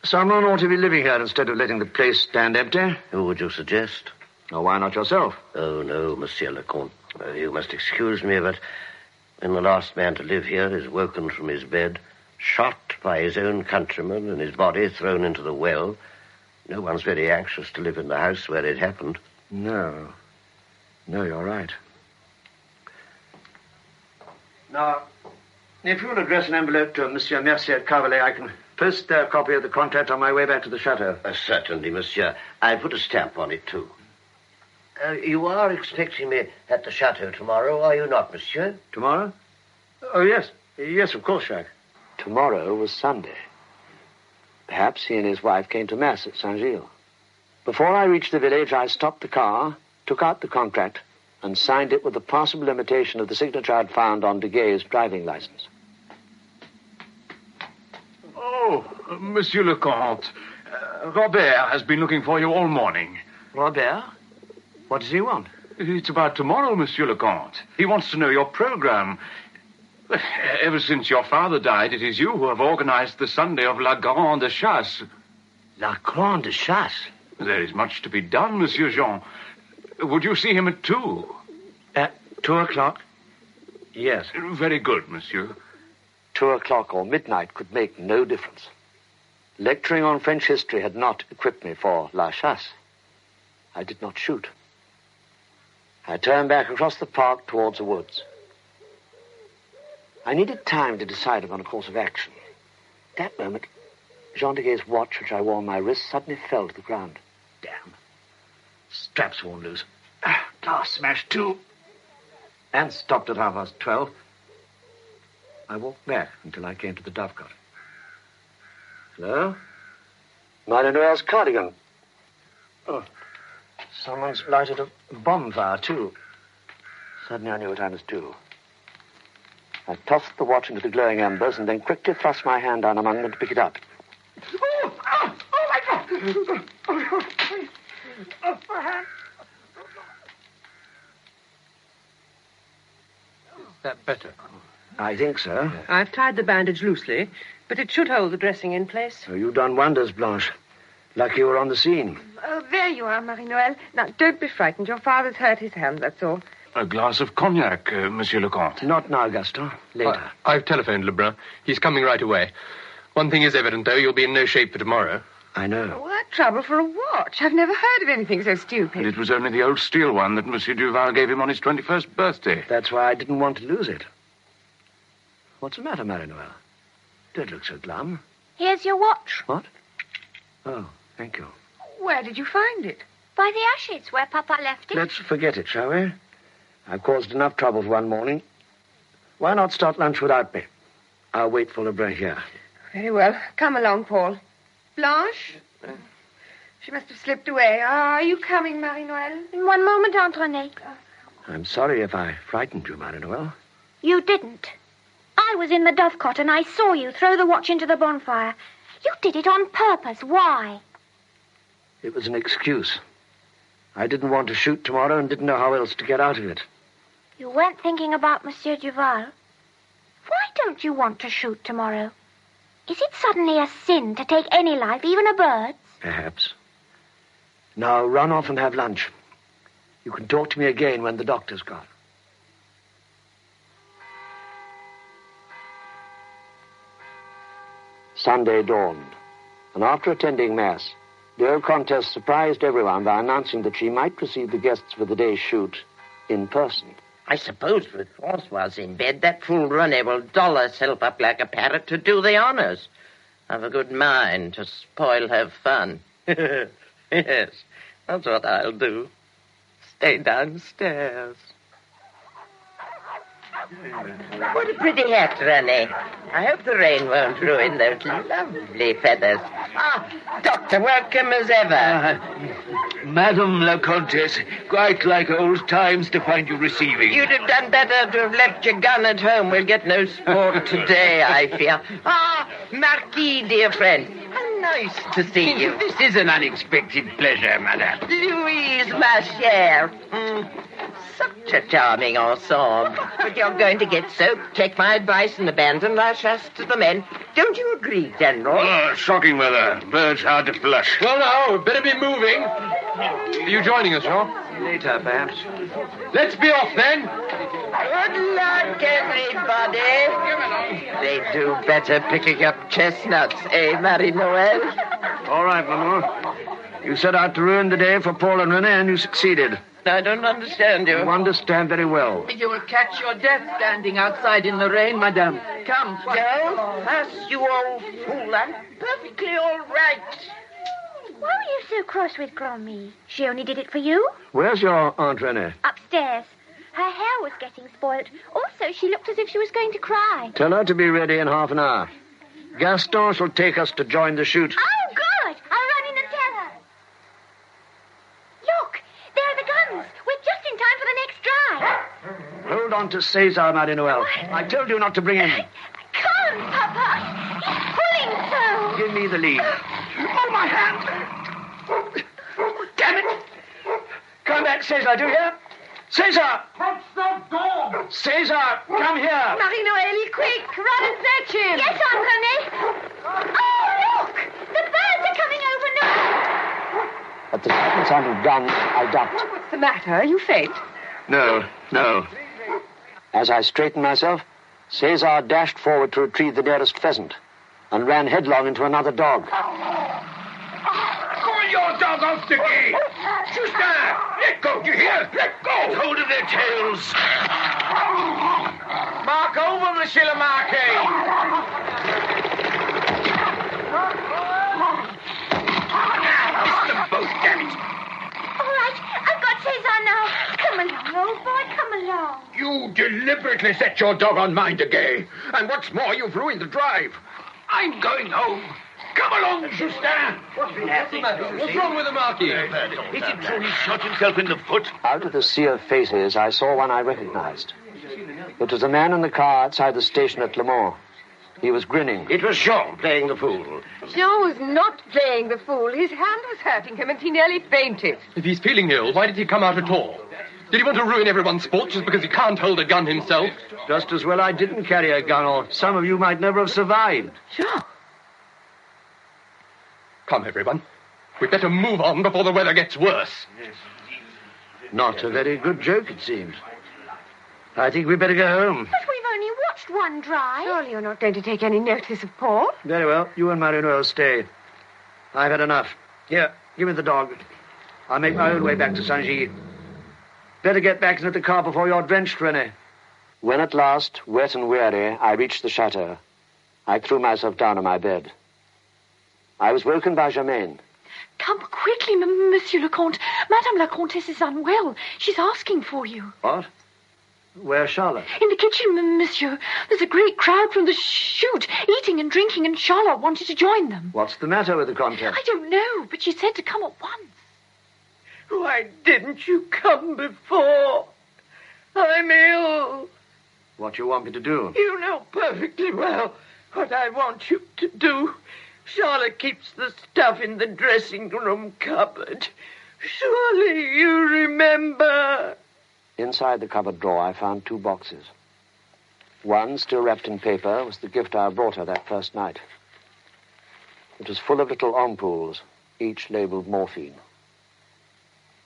Someone ought to be living here instead of letting the place stand empty. Who would you suggest? Oh, why not yourself? Oh, no, Monsieur le Comte. You must excuse me, but when the last man to live here is woken from his bed, shot by his own countrymen and his body thrown into the well, no one's very anxious to live in the house where it happened. No, you're right. Now, if you'll address an envelope to Monsieur Mercier at Carvelet, I can post their copy of the contract on my way back to the chateau. Certainly, monsieur. I put a stamp on it, too. You are expecting me at the chateau tomorrow, are you not, monsieur? Tomorrow? Oh, yes. Yes, of course, Jacques. Tomorrow was Sunday. Perhaps he and his wife came to Mass at Saint-Gilles. Before I reached the village, I stopped the car, took out the contract, and signed it with a possible imitation of the signature I'd found on Duguay's driving license. Oh, Monsieur le Comte, Robert has been looking for you all morning. Robert? What does he want? It's about tomorrow, Monsieur le Comte. He wants to know your program. Ever since your father died, it is you who have organized the Sunday of La Grande Chasse. La Grande Chasse? There is much to be done, Monsieur Jean. Would you see him at 2? At 2 o'clock? Yes. Very good, monsieur. 2 o'clock or midnight could make no difference. Lecturing on French history had not equipped me for La Chasse. I did not shoot. I turned back across the park towards the woods. I needed time to decide upon a course of action. At that moment, Jean Duguay's watch, which I wore on my wrist, suddenly fell to the ground. Damn. Straps worn loose. Glass smashed too. And stopped at 12:30. I walked back until I came to the Dovecot. Hello? Marie-Noël's cardigan. Oh, someone's lighted a bonfire, too. Suddenly I knew what I must do. I tossed the watch into the glowing embers and then quickly thrust my hand down among them to pick it up. Oh, my God! Oh, please. Oh, my hand. Is that better? I think so. I've tied the bandage loosely, but it should hold the dressing in place. Oh, you've done wonders, Blanche. Lucky you were on the scene. Oh, there you are, Marie-Noël. Now, don't be frightened. Your father's hurt his hand, that's all. A glass of cognac, Monsieur le Comte. Not now, Gaston. Later. I've telephoned Lebrun. He's coming right away. One thing is evident, though. You'll be in no shape for tomorrow. I know. What trouble for a watch? I've never heard of anything so stupid. And it was only the old steel one that Monsieur Duval gave him on his 21st birthday. That's why I didn't want to lose it. What's the matter, Marie-Noël? Don't look so glum. Here's your watch. What? Oh, thank you. Where did you find it? By the ashes, where Papa left it. Let's forget it, shall we? I've caused enough trouble for one morning. Why not start lunch without me? I'll wait for Lebrun here. Very well. Come along, Paul. Blanche? She must have slipped away. Are you coming, Marie-Noël? In one moment, Aunt Renée. I'm sorry if I frightened you, Marie-Noël. You didn't. I was in the Dovecot and I saw you throw the watch into the bonfire. You did it on purpose. Why? It was an excuse. I didn't want to shoot tomorrow and didn't know how else to get out of it. You weren't thinking about Monsieur Duval. Why don't you want to shoot tomorrow? Is it suddenly a sin to take any life, even a bird's? Perhaps. Now run off and have lunch. You can talk to me again when the doctor's gone. Sunday dawned, and after attending Mass, the old Comtesse surprised everyone by announcing that she might receive the guests for the day's shoot in person. I suppose with Francois in bed, that fool René will doll herself up like a parrot to do the honors. I've a good mind to spoil her fun. Yes, that's what I'll do. Stay downstairs. What a pretty hat, René. I hope the rain won't ruin those lovely feathers. Ah, Doctor, welcome as ever. Madame la Comtesse, quite like old times to find you receiving. You'd have done better to have left your gun at home. We'll get no sport today, I fear. Ah, Marquis, dear friend. How nice to see you. This is an unexpected pleasure, madame. Louise, ma chère. Such a charming ensemble. But you're going to get soaked. Take my advice and abandon la chasse to the men. Don't you agree, General? Oh, shocking weather. Birds hard to flush. Well, now, we'd better be moving. Are you joining us, Jean? Later, perhaps. Let's be off, then. Good luck, everybody. They do better picking up chestnuts, eh, Marie-Noël? All right, Maman. You set out to ruin the day for Paul and René, and you succeeded. I don't understand you. You understand very well. You will catch your death standing outside in the rain, madame. Come. No, us, you old fool. I'm perfectly all right. Why were you so cross with Grand-Mie? She only did it for you? Where's your Aunt René? Upstairs. Her hair was getting spoilt. Also, she looked as if she was going to cry. Tell her to be ready in half an hour. Gaston shall take us to join the shoot. Oh, good. I'll run in and tell her. Look, there are the guns. We're just in time for the next drive. Hold on to César, Marie-Noël. I told you not to bring him. I can't, Papa. He's pulling so. Give me the lead. Oh, my hand. Damn it. Come back, César, do you hear? César! Touch that door. César, come here. Marie-Noël, quick. Run and fetch him. Yes, Aunt Renée. Oh, look. The birds are coming over now. At the second sound of guns, I ducked. What's the matter? Are you faint? No. As I straightened myself, César dashed forward to retrieve the nearest pheasant and ran headlong into another dog. Call your dog off the gate. Schuster, let go, do you hear? Let go. Get hold of their tails. Mark over, Monsieur le Marquis. Miss them both, damn it. All right. Cesar, now. Come along, old boy, come along. You deliberately set your dog on mine today. And what's more, you've ruined the drive. I'm going home. Come along, Justin. What's wrong with the Marquis? Is it true he shot himself in the foot? Out of the sea of faces, I saw one I recognized. It was a man in the car outside the station at Le Mans. He was grinning. It was Jean playing the fool. Jean was not playing the fool. His hand was hurting him and he nearly fainted. If he's feeling ill, why did he come out at all? Did he want to ruin everyone's sport just because he can't hold a gun himself? Just as well I didn't carry a gun, or some of you might never have survived. Jean! Come, everyone. We'd better move on before the weather gets worse. Not a very good joke, it seems. I think we'd better go home. But we've only watched one drive. Surely you're not going to take any notice of Paul? Very well. You and Marie-Noël stay. I've had enough. Here, give me the dog. I'll make my own way back to Saint-Gilles. Better get back into the car before you're drenched, René. When at last, wet and weary, I reached the chateau, I threw myself down on my bed. I was woken by Germaine. Come quickly, Monsieur le Comte. Madame la Comtesse is unwell. She's asking for you. What? Where's Charlotte? In the kitchen, monsieur. There's a great crowd from the shoot, eating and drinking, and Charlotte wanted to join them. What's the matter with the contest? I don't know, but she said to come at once. Why didn't you come before? I'm ill. What do you want me to do? You know perfectly well what I want you to do. Charlotte keeps the stuff in the dressing room cupboard. Surely you remember. Inside the cupboard drawer, I found 2 boxes. One, still wrapped in paper, was the gift I brought her that first night. It was full of little ampoules, each labeled morphine.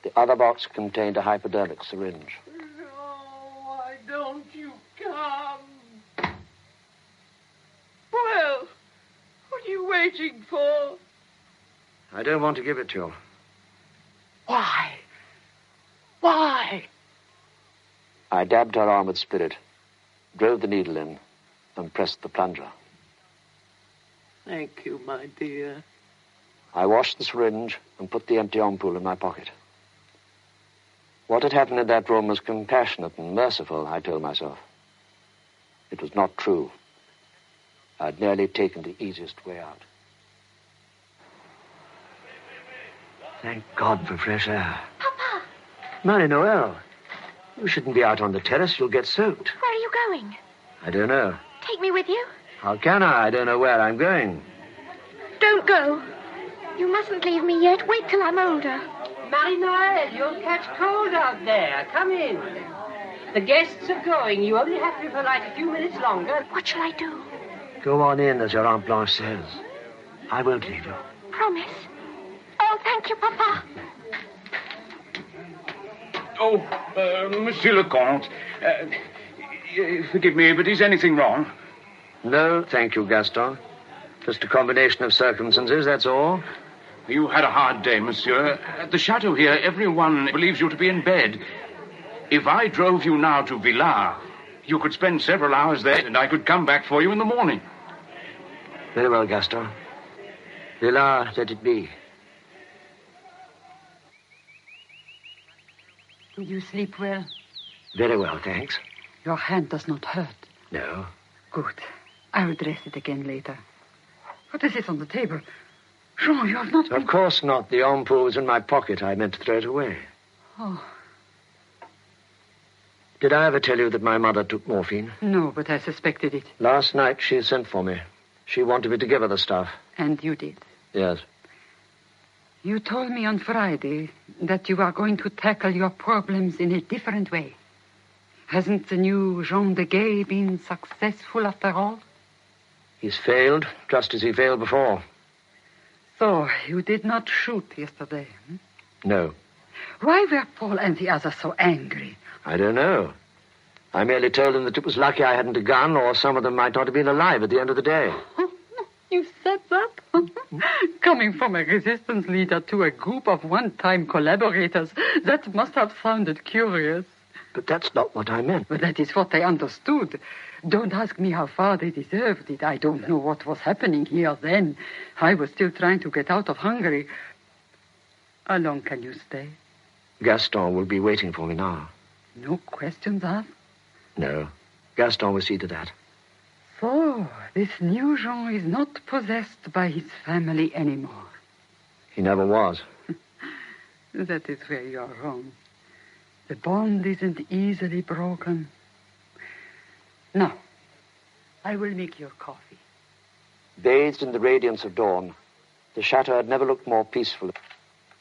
The other box contained a hypodermic syringe. Why don't you come? Well, what are you waiting for? I don't want to give it to you. Why? Why? I dabbed her arm with spirit, drove the needle in, and pressed the plunger. Thank you, my dear. I washed the syringe and put the empty ampoule in my pocket. What had happened in that room was compassionate and merciful, I told myself. It was not true. I'd nearly taken the easiest way out. Thank God for fresh air. Papa! Marie-Noël, you shouldn't be out on the terrace. You'll get soaked. Where are you going? I don't know. Take me with you. How can I? I don't know where I'm going. Don't go. You mustn't leave me yet. Wait till I'm older. Marie-Noël, you'll catch cold out there. Come in. The guests are going. You only have to be polite a few minutes longer. What shall I do? Go on in, as your Aunt Blanche says. I won't leave you. Promise. Oh, thank you, Papa. Oh, Monsieur le Comte, forgive me, but is anything wrong? No, thank you, Gaston. Just a combination of circumstances, that's all. You had a hard day, monsieur. At the chateau here, everyone believes you to be in bed. If I drove you now to Villars, you could spend several hours there, and I could come back for you in the morning. Very well, Gaston. Villars, let it be. Do you sleep well? Very well, thanks. Your hand does not hurt. No. Good. I will dress it again later. What is it on the table? Jean, you have not been... Of course not. The ampoule was in my pocket. I meant to throw it away. Oh. Did I ever tell you that my mother took morphine? No, but I suspected it. Last night she sent for me. She wanted me to give her the stuff. And you did? Yes. You told me on Friday that you are going to tackle your problems in a different way. Hasn't the new Jean de Gay been successful after all? He's failed, just as he failed before. So, you did not shoot yesterday? No. Why were Paul and the others so angry? I don't know. I merely told them that it was lucky I hadn't a gun, or some of them might not have been alive at the end of the day. You said that? Coming from a resistance leader to a group of one-time collaborators, that must have sounded curious. But that's not what I meant. But that is what I understood. Don't ask me how far they deserved it. I don't know what was happening here then. I was still trying to get out of Hungary. How long can you stay? Gaston will be waiting for me now. No questions asked? No. Gaston will see to that. So, this new Jean is not possessed by his family anymore. He never was. That is where you are wrong. The bond isn't easily broken. Now, I will make your coffee. Bathed in the radiance of dawn, the chateau had never looked more peaceful.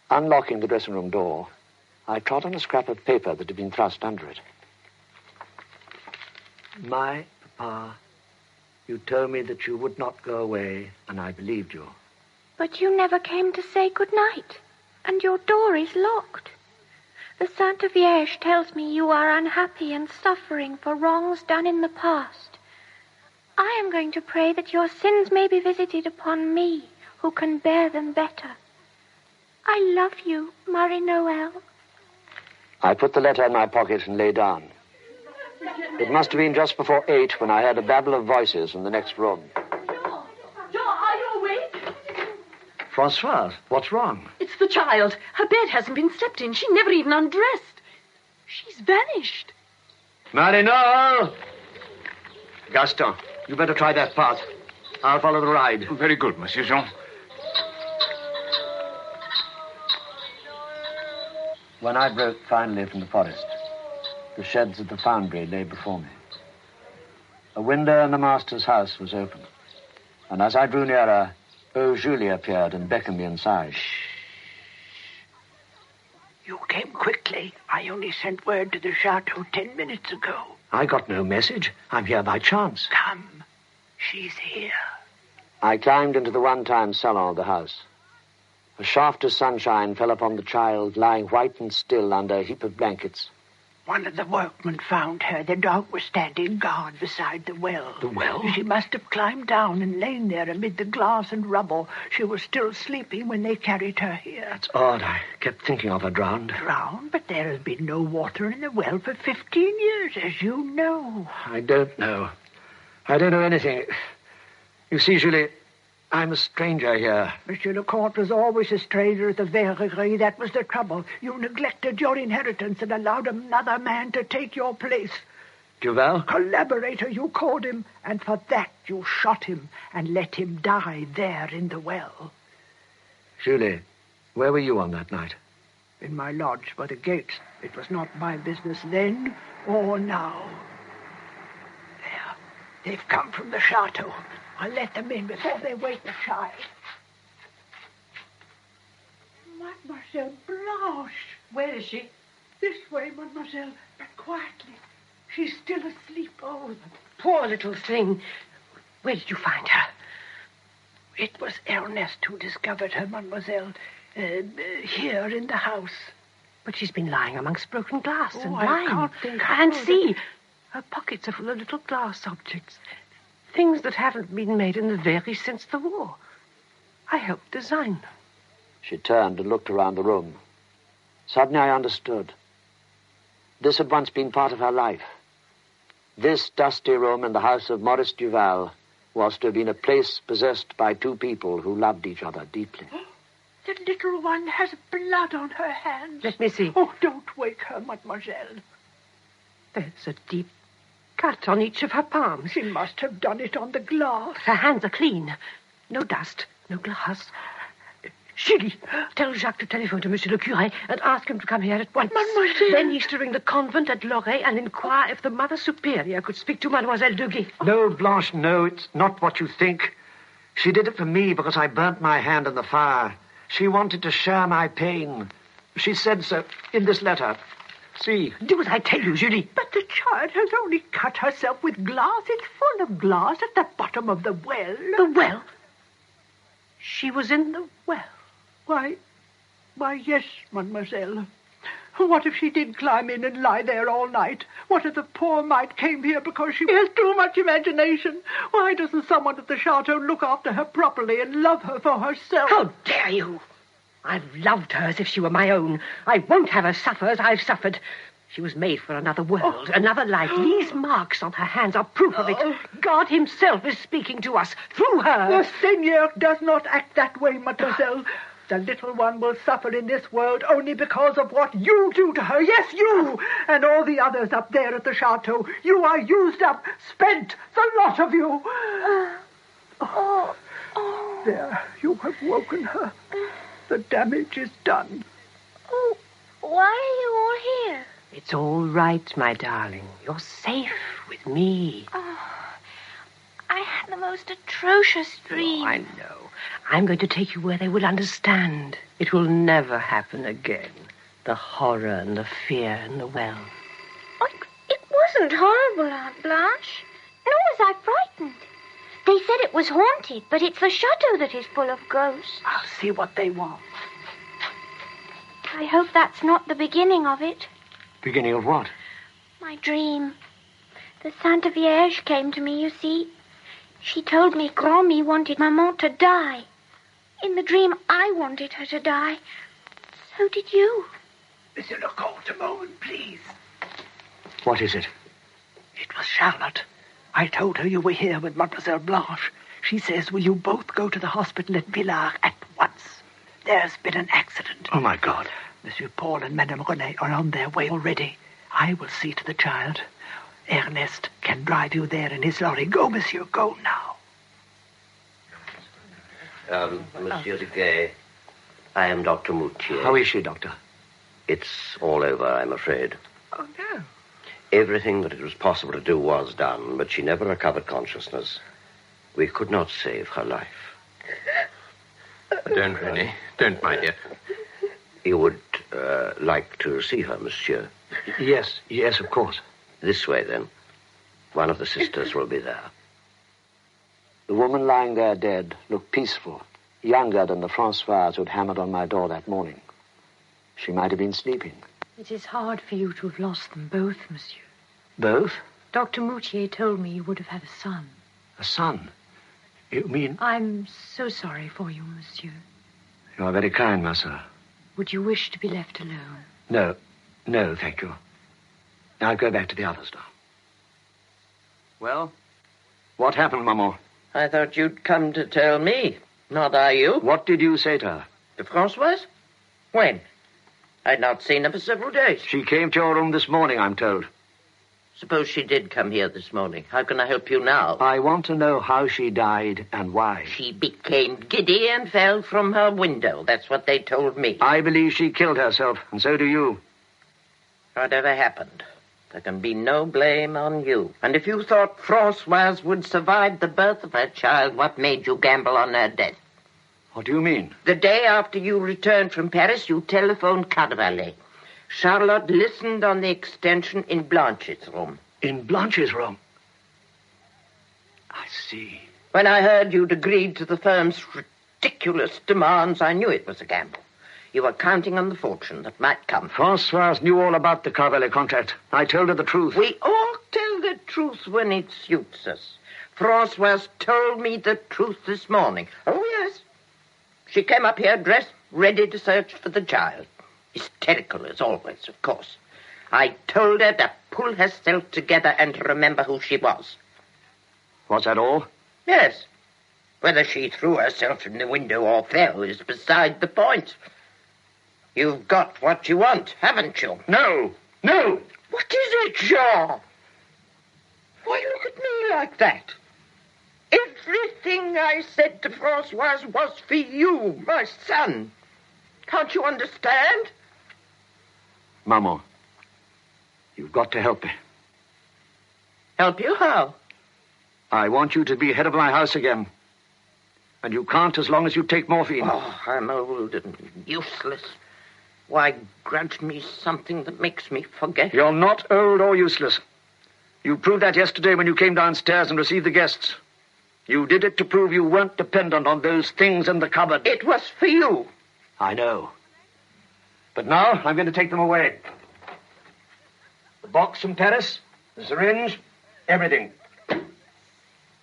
Unlocking the dressing room door, I trod on a scrap of paper that had been thrust under it. My papa, you told me that you would not go away, and I believed you. But you never came to say good night, and your door is locked. The Sainte Vierge tells me you are unhappy and suffering for wrongs done in the past. I am going to pray that your sins may be visited upon me, who can bear them better. I love you, Marie-Noël. I put the letter in my pocket and lay down. It must have been just before 8 when I heard a babble of voices in the next room. Jean, are you awake? Francoise, what's wrong? It's the child. Her bed hasn't been slept in. She never even undressed. She's vanished. Marie-Noël! Gaston, you better try that path. I'll follow the ride. Very good, Monsieur Jean. When I broke finally from the forest, the sheds of the foundry lay before me. A window in the master's house was open, and as I drew nearer, Julie appeared and beckoned me inside. You came quickly. I only sent word to the chateau 10 minutes ago. I got no message. I'm here by chance. Come. She's here. I climbed into the one-time salon of the house. A shaft of sunshine fell upon the child, lying white and still under a heap of blankets. One of the workmen found her. The dog was standing guard beside the well. The well? She must have climbed down and lain there amid the glass and rubble. She was still sleeping when they carried her here. That's odd. I kept thinking of her drowned. Drowned? But there has been no water in the well for 15 years, as you know. I don't know. I don't know anything. You see, Julie, I'm a stranger here. Monsieur le Comte was always a stranger at the Verrerie. That was the trouble. You neglected your inheritance and allowed another man to take your place. Duval? Collaborator, you called him, and for that you shot him and let him die there in the well. Julie, where were you on that night? In my lodge by the gates. It was not my business then or now. There, they've come from the chateau. I'll let them in before they wake the child. Mademoiselle Blanche. Where is she? This way, mademoiselle, but quietly. She's still asleep. Oh, the poor little thing. Where did you find her? It was Ernest who discovered her, mademoiselle. Here in the house. But she's been lying amongst broken glass and I lime. can't think And how see, her pockets are full of little glass objects. Things that haven't been made in the Very since the war. I helped design them. She turned and looked around the room. Suddenly I understood. This had once been part of her life. This dusty room in the house of Maurice Duval was to have been a place possessed by two people who loved each other deeply. The little one has blood on her hands. Let me see. Oh, don't wake her, mademoiselle. There's a deep cut on each of her palms. She must have done it on the glass. Her hands are clean. No dust, no glass. Julie, tell Jacques to telephone to Monsieur le Curé and ask him to come here at once. Mademoiselle. Then he's to ring the convent at Lorey and inquire if the Mother Superior could speak to Mademoiselle de Guy. No, Blanche, no, it's not what you think. She did it for me because I burnt my hand in the fire. She wanted to share my pain. She said so in this letter. See. Do as I tell you, Julie. But the child has only cut herself with glass. It's full of glass at the bottom of the well. The well? She was in the well. Why, yes, mademoiselle. What if she did climb in and lie there all night? What if the poor mite came here because she has too much imagination? Why doesn't someone at the chateau look after her properly and love her for herself? How dare you? I've loved her as if she were my own. I won't have her suffer as I've suffered. She was made for another world, another life. These marks on her hands are proof of it. God himself is speaking to us through her. The Seigneur does not act that way, mademoiselle. The little one will suffer in this world only because of what you do to her. Yes, you and all the others up there at the chateau. You are used up, spent, the lot of you. There, you have woken her. The damage is done. Oh, why are you all here? It's all right, my darling. You're safe with me. Oh, I had the most atrocious dream. Oh, I know. I'm going to take you where they will understand. It will never happen again. The horror and the fear and the well. Oh, it wasn't horrible, Aunt Blanche. Nor was I frightened. They said it was haunted, but it's the chateau that is full of ghosts. I'll see what they want. I hope that's not the beginning of it. Beginning of what? My dream. The Sainte Vierge came to me, you see. She told me Grand-Mie wanted Maman to die. In the dream, I wanted her to die. So did you. Monsieur Leconte, a moment, please. What is it? It was Charlotte. I told her you were here with Mademoiselle Blanche. She says, will you both go to the hospital at Villars at once? There's been an accident. Oh, my God. Monsieur Paul and Madame Renée are on their way already. I will see to the child. Ernest can drive you there in his lorry. Go, monsieur, go now. Monsieur de Gay, I am Dr. Moutier. How is she, Doctor? It's all over, I'm afraid. Oh, no. Everything that it was possible to do was done, but she never recovered consciousness. We could not save her life. Don't, Renée. Don't, my dear. You would like to see her, monsieur? Yes, of course. This way, then. One of the sisters will be there. The woman lying there dead looked peaceful, younger than the Françoise who'd hammered on my door that morning. She might have been sleeping. It is hard for you to have lost them both, monsieur. Both? Dr. Moutier told me you would have had a son. A son? You mean... I'm so sorry for you, monsieur. You are very kind, ma sœur. Would you wish to be left alone? No, thank you. I'll go back to the others now. Well, what happened, Maman? I thought you'd come to tell me, not I you. What did you say to her? To Françoise? When? I'd not seen her for several days. She came to your room this morning, I'm told. Suppose she did come here this morning. How can I help you now? I want to know how she died and why. She became giddy and fell from her window. That's what they told me. I believe she killed herself, and so do you. Whatever happened, there can be no blame on you. And if you thought Françoise would survive the birth of her child, what made you gamble on her death? What do you mean? The day after you returned from Paris, you telephoned Carvalet. Charlotte listened on the extension in Blanche's room. In Blanche's room? I see. When I heard you'd agreed to the firm's ridiculous demands, I knew it was a gamble. You were counting on the fortune that might come. Françoise knew all about the Carvalet contract. I told her the truth. We all tell the truth when it suits us. Françoise told me the truth this morning. Oh, yes. She came up here dressed, ready to search for the child. Hysterical as always, of course. I told her to pull herself together and to remember who she was. Was that all? Yes. Whether she threw herself from the window or fell is beside the point. You've got what you want, haven't you? No. What is it, Jean? Why look at me like that? Everything I said to Françoise was for you, my son. Can't you understand? Maman, you've got to help me. Help you how? I want you to be head of my house again. And you can't as long as you take morphine. Oh, I'm old and useless. Why grudge me something that makes me forget? You're not old or useless. You proved that yesterday when you came downstairs and received the guests. You did it to prove you weren't dependent on those things in the cupboard. It was for you. I know. But now I'm going to take them away. The box from Paris, the syringe, everything.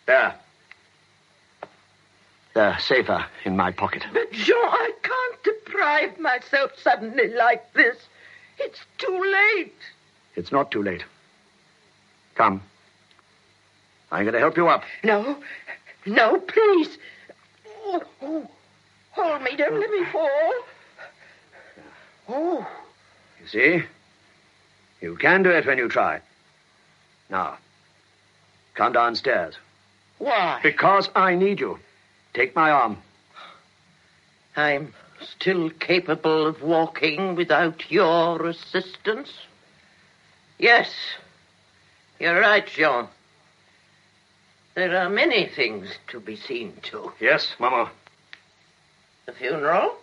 There. They're safer in my pocket. But, Jean, I can't deprive myself suddenly like this. It's too late. It's not too late. Come. I'm going to help you up. No, please. Oh. Hold me, don't let me fall. Oh. You see? You can do it when you try. Now, come downstairs. Why? Because I need you. Take my arm. I'm still capable of walking without your assistance? Yes, you're right, Jean. There are many things to be seen to. Yes, Mama. The funeral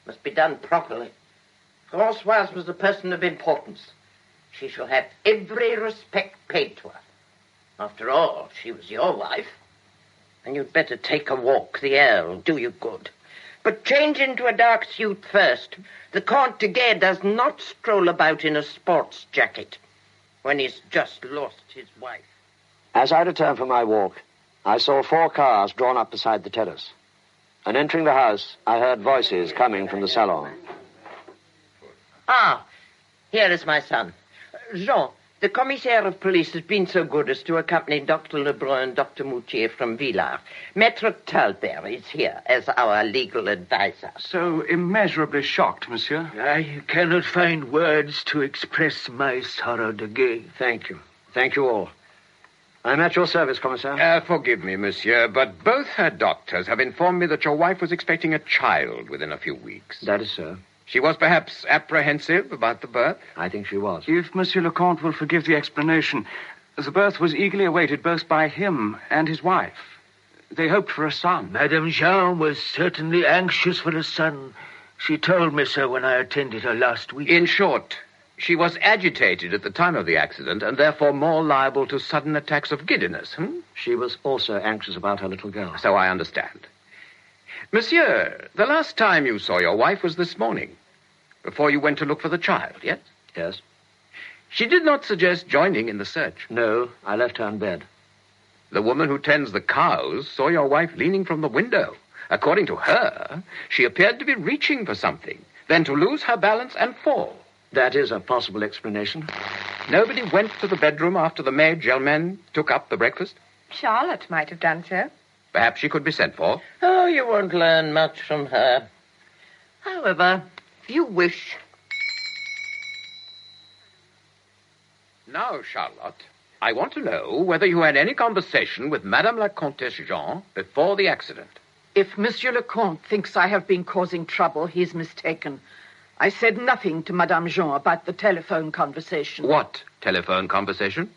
must be done properly. Françoise was a person of importance. She shall have every respect paid to her. After all, she was your wife. And you'd better take a walk. The air will do you good. But change into a dark suit first. The Comte de Guet does not stroll about in a sports jacket when he's just lost his wife. As I returned from my walk, I saw 4 cars drawn up beside the terrace. And entering the house, I heard voices coming from the salon. Ah, here is my son. Jean, the commissaire of police has been so good as to accompany Dr. Lebrun and Dr. Moutier from Villars. Maître Talbert is here as our legal advisor. So immeasurably shocked, monsieur. I cannot find words to express my sorrow, de Guet. Thank you. Thank you all. I'm at your service, Commissaire. Forgive me, monsieur, but both her doctors have informed me that your wife was expecting a child within a few weeks. That is so. She was perhaps apprehensive about the birth? I think she was. If Monsieur le Comte will forgive the explanation, the birth was eagerly awaited both by him and his wife. They hoped for a son. Madame Jean was certainly anxious for a son. She told me so when I attended her last week. In short, she was agitated at the time of the accident and therefore more liable to sudden attacks of giddiness. She was also anxious about her little girl. So I understand. Monsieur, the last time you saw your wife was this morning, before you went to look for the child, yes? Yes. She did not suggest joining in the search. No, I left her in bed. The woman who tends the cows saw your wife leaning from the window. According to her, she appeared to be reaching for something, then to lose her balance and fall. That is a possible explanation. Nobody went to the bedroom after the maid Germaine took up the breakfast? Charlotte might have done so. Perhaps she could be sent for. Oh, you won't learn much from her. However, if you wish. Now, Charlotte, I want to know whether you had any conversation with Madame la Comtesse Jean before the accident. If Monsieur le Comte thinks I have been causing trouble, he's mistaken. I said nothing to Madame Jean about the telephone conversation. What telephone conversation?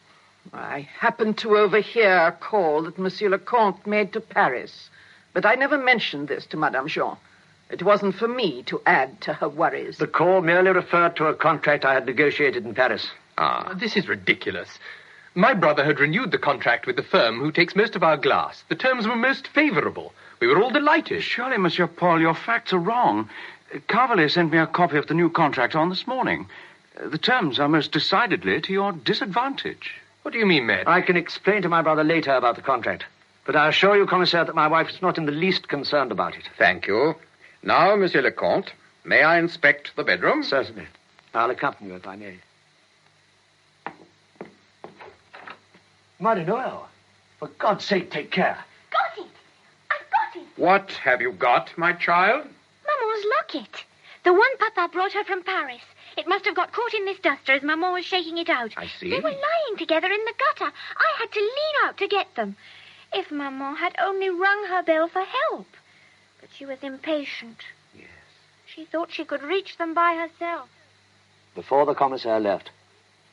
I happened to overhear a call that Monsieur le Comte made to Paris, but I never mentioned this to Madame Jean. It wasn't for me to add to her worries. The call merely referred to a contract I had negotiated in Paris. This is ridiculous. My brother had renewed the contract with the firm who takes most of our glass. The terms were most favorable. We were all delighted. Surely, Monsieur Paul, your facts are wrong. Carvallier sent me a copy of the new contract on this morning. The terms are most decidedly to your disadvantage. What do you mean, Matt? I can explain to my brother later about the contract. But I assure you, Commissaire, that my wife is not in the least concerned about it. Thank you. Now, Monsieur le Comte, may I inspect the bedroom? Certainly. I'll accompany you if I may. Marie Noel, for God's sake, take care. Got it! I've got it! What have you got, my child? Maman's locket. The one Papa brought her from Paris. It must have got caught in this duster as Maman was shaking it out. I see. They were lying together in the gutter. I had to lean out to get them. If Maman had only rung her bell for help. But she was impatient. Yes. She thought she could reach them by herself. Before the commissaire left,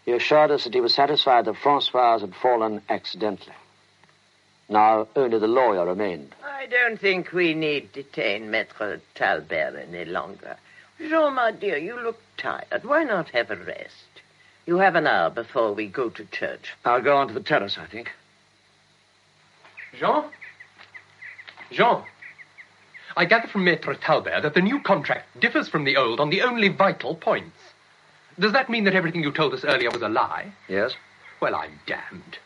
he assured us that he was satisfied that Françoise had fallen accidentally. Now only the lawyer remained. I don't think we need detain Maître Talbert any longer. Jean, my dear, you look tired. Why not have a rest? You have an hour before we go to church. I'll go on to the terrace, I think. Jean? Jean? I gather from Maître Talbert that the new contract differs from the old on the only vital points. Does that mean that everything you told us earlier was a lie? Yes. Well, I'm damned.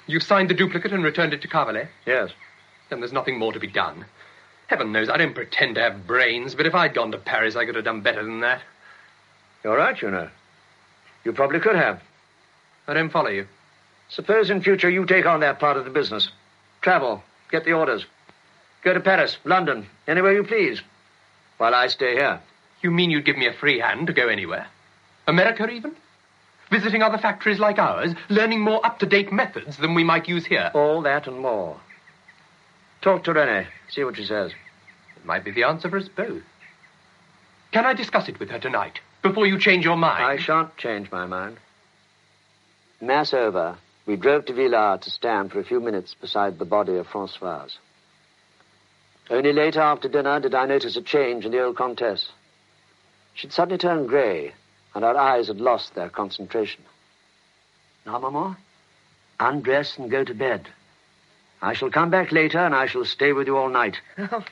You signed the duplicate and returned it to Carvallier? Yes. Then there's nothing more to be done. Heaven knows I don't pretend to have brains, but if I'd gone to Paris, I could have done better than that. You're right, you know. You probably could have. I don't follow you. Suppose in future you take on that part of the business. Travel. Get the orders. Go to Paris, London, anywhere you please, while I stay here. You mean you'd give me a free hand to go anywhere? America, even? Visiting other factories like ours, learning more up-to-date methods than we might use here? All that and more. Talk to Renee, see what she says. It might be the answer for us both. Can I discuss it with her tonight, before you change your mind? I shan't change my mind. Mass over, we drove to Villars to stand for a few minutes beside the body of Françoise. Only later after dinner did I notice a change in the old Comtesse. She'd suddenly turned grey, and her eyes had lost their concentration. Now, Maman, undress and go to bed. I shall come back later, and I shall stay with you all night. Oh,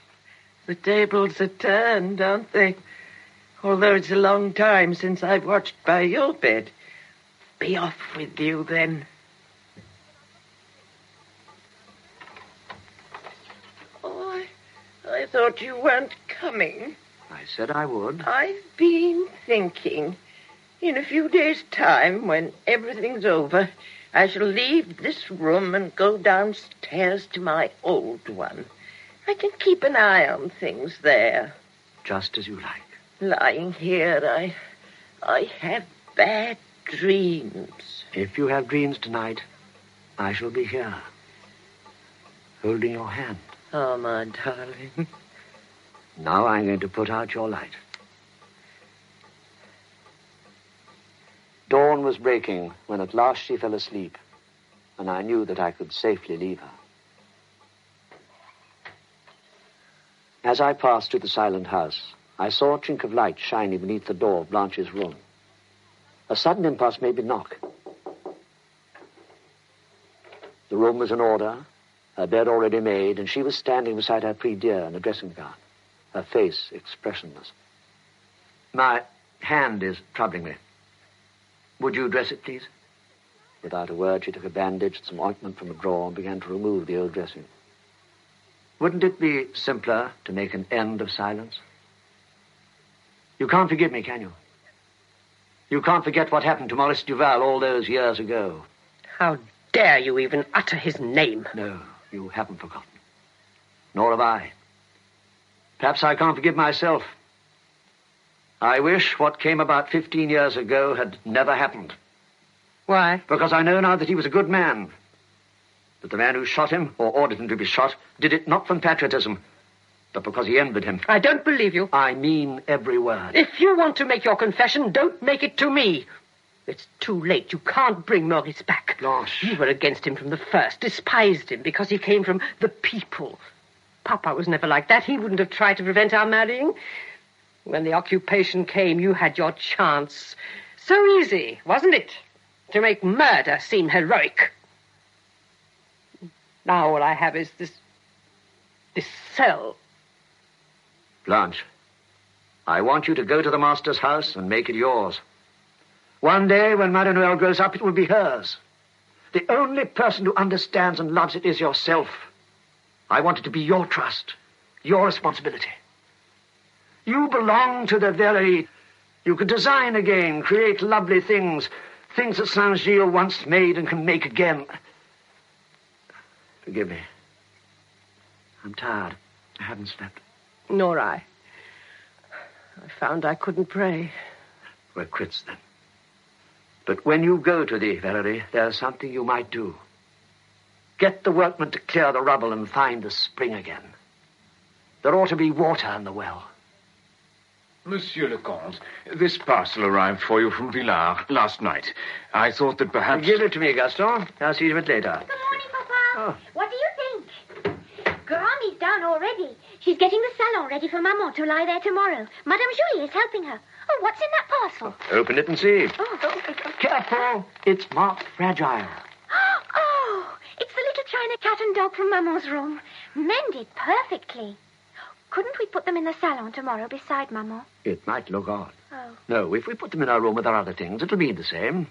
the tables are turned, aren't they? Although it's a long time since I've watched by your bed. Be off with you, then. Oh, I thought you weren't coming. I said I would. I've been thinking. In a few days' time, when everything's over, I shall leave this room and go downstairs to my old one. I can keep an eye on things there. Just as you like. Lying here, I have bad dreams. If you have dreams tonight, I shall be here, holding your hand. Oh, my darling. Now I'm going to put out your light. Dawn was breaking when at last she fell asleep, and I knew that I could safely leave her. As I passed through the silent house, I saw a chink of light shining beneath the door of Blanche's room. A sudden impulse made me knock. The room was in order, her bed already made, and she was standing beside her prie-dieu in a dressing gown, her face expressionless. My hand is troubling me. Would you dress it, please? Without a word, she took a bandage and some ointment from a drawer and began to remove the old dressing. Wouldn't it be simpler to make an end of silence? You can't forgive me, can you? You can't forget what happened to Maurice Duval all those years ago. How dare you even utter his name? No, you haven't forgotten. Nor have I. Perhaps I can't forgive myself. I wish what came about 15 years ago had never happened. Why? Because I know now that he was a good man. That the man who shot him, or ordered him to be shot, did it not from patriotism, but because he envied him. I don't believe you. I mean every word. If you want to make your confession, don't make it to me. It's too late. You can't bring Maurice back. Blanche. You were against him from the first, despised him because he came from the people. Papa was never like that. He wouldn't have tried to prevent our marrying. When the occupation came, you had your chance. So easy, wasn't it? To make murder seem heroic. Now all I have is this cell. Blanche, I want you to go to the master's house and make it yours. One day, when Marie-Noël grows up, it will be hers. The only person who understands and loves it is yourself. I want it to be your trust, your responsibility. You belong to the very... You could design again, create lovely things, things that Saint-Gilles once made and can make again. Forgive me. I'm tired. I haven't slept. Nor I. I found I couldn't pray. We're quits then. But when you go to the Verrerie, there's something you might do. Get the workmen to clear the rubble and find the spring again. There ought to be water in the well. Monsieur le Comte, this parcel arrived for you from Villars last night. I thought that perhaps... Give it to me, Gaston. I'll see you a bit later. Good morning, Papa. What do you think? Granny's down already. She's getting the salon ready for Maman to lie there tomorrow. Madame Julie is helping her. Oh, what's in that parcel? Open it and see. Oh. Careful. It's marked fragile. Oh, it's the little china cat and dog from Maman's room. Mended perfectly. Couldn't we put them in the salon tomorrow beside Maman? It might look odd. Oh. No, if we put them in our room with our other things, it'll be the same.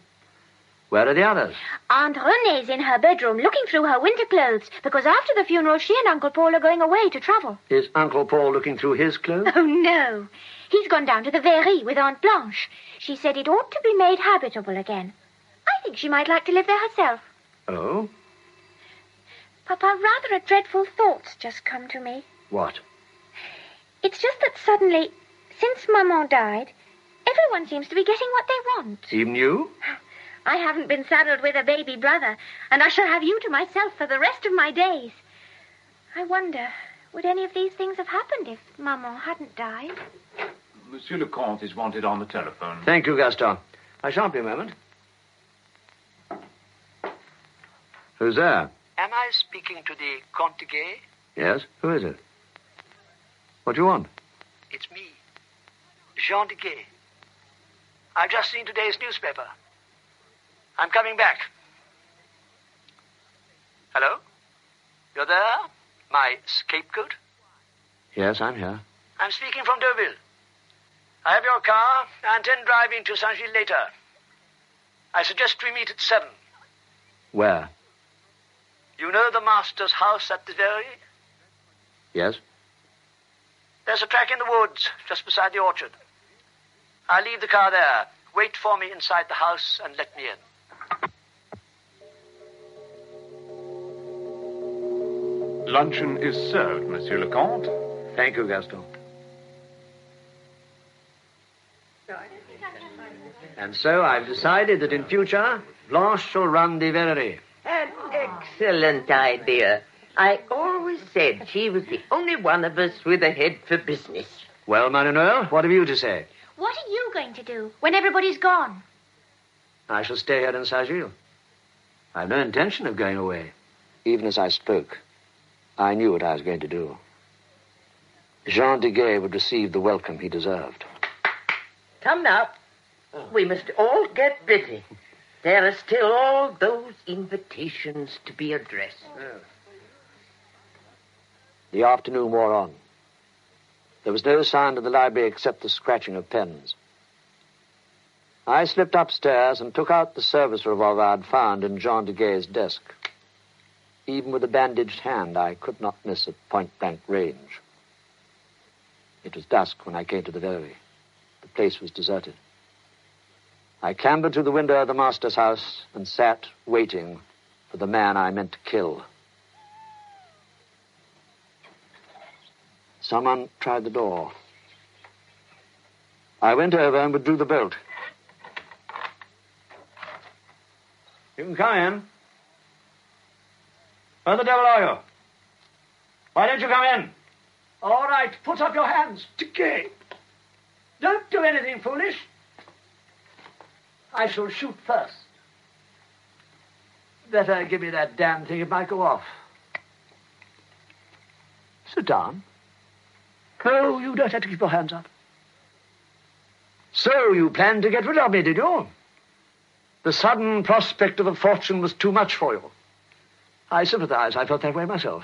Where are the others? Aunt Renee's in her bedroom looking through her winter clothes because after the funeral she and Uncle Paul are going away to travel. Is Uncle Paul looking through his clothes? Oh, no. He's gone down to the Verrerie with Aunt Blanche. She said it ought to be made habitable again. I think she might like to live there herself. Oh? Papa, rather a dreadful thought's just come to me. What? It's just that suddenly, since Maman died, everyone seems to be getting what they want. Even you? I haven't been saddled with a baby brother, and I shall have you to myself for the rest of my days. I wonder, would any of these things have happened if Maman hadn't died? Monsieur le Comte is wanted on the telephone. Thank you, Gaston. I shan't be a moment. Who's there? Am I speaking to the Comte de Gay? Yes, who is it? What do you want? It's me, Jean de Gay. I've just seen today's newspaper. I'm coming back. Hello? You're there? My scapegoat? Yes, I'm here. I'm speaking from Deauville. I have your car. I intend driving to Saint-Gilles later. I suggest we meet at 7. Where? You know the master's house at the Verrerie? Yes. There's a track in the woods, just beside the orchard. I'll leave the car there. Wait for me inside the house and let me in. Luncheon is served, Monsieur le Comte. Thank you, Gaston. And so I've decided that in future, Blanche shall run the Verrerie. An excellent idea. I always said she was the only one of us with a head for business. Well, Marie-Noël, what have you to say? What are you going to do when everybody's gone? I shall stay here in Saint-Gilles. I've no intention of going away. Even as I spoke, I knew what I was going to do. Jean de Gay would receive the welcome he deserved. Come now. We must all get busy. There are still all those invitations to be addressed. The afternoon wore on. There was no sound in the library except the scratching of pens. I slipped upstairs and took out the service revolver I'd found in Jean de Gay's desk. Even with a bandaged hand, I could not miss at point-blank range. It was dusk when I came to the Verrerie. The place was deserted. I clambered to the window of the master's house and sat waiting for the man I meant to kill. Someone tried the door. I went over and withdrew the bolt. You can come in. Where the devil are you? Why don't you come in? All right, put up your hands. Decay. Don't do anything foolish. I shall shoot first. Better give me that damn thing. It might go off. Sit down. No, you don't have to keep your hands up. So you planned to get rid of me, did you? The sudden prospect of a fortune was too much for you. I sympathize. I felt that way myself.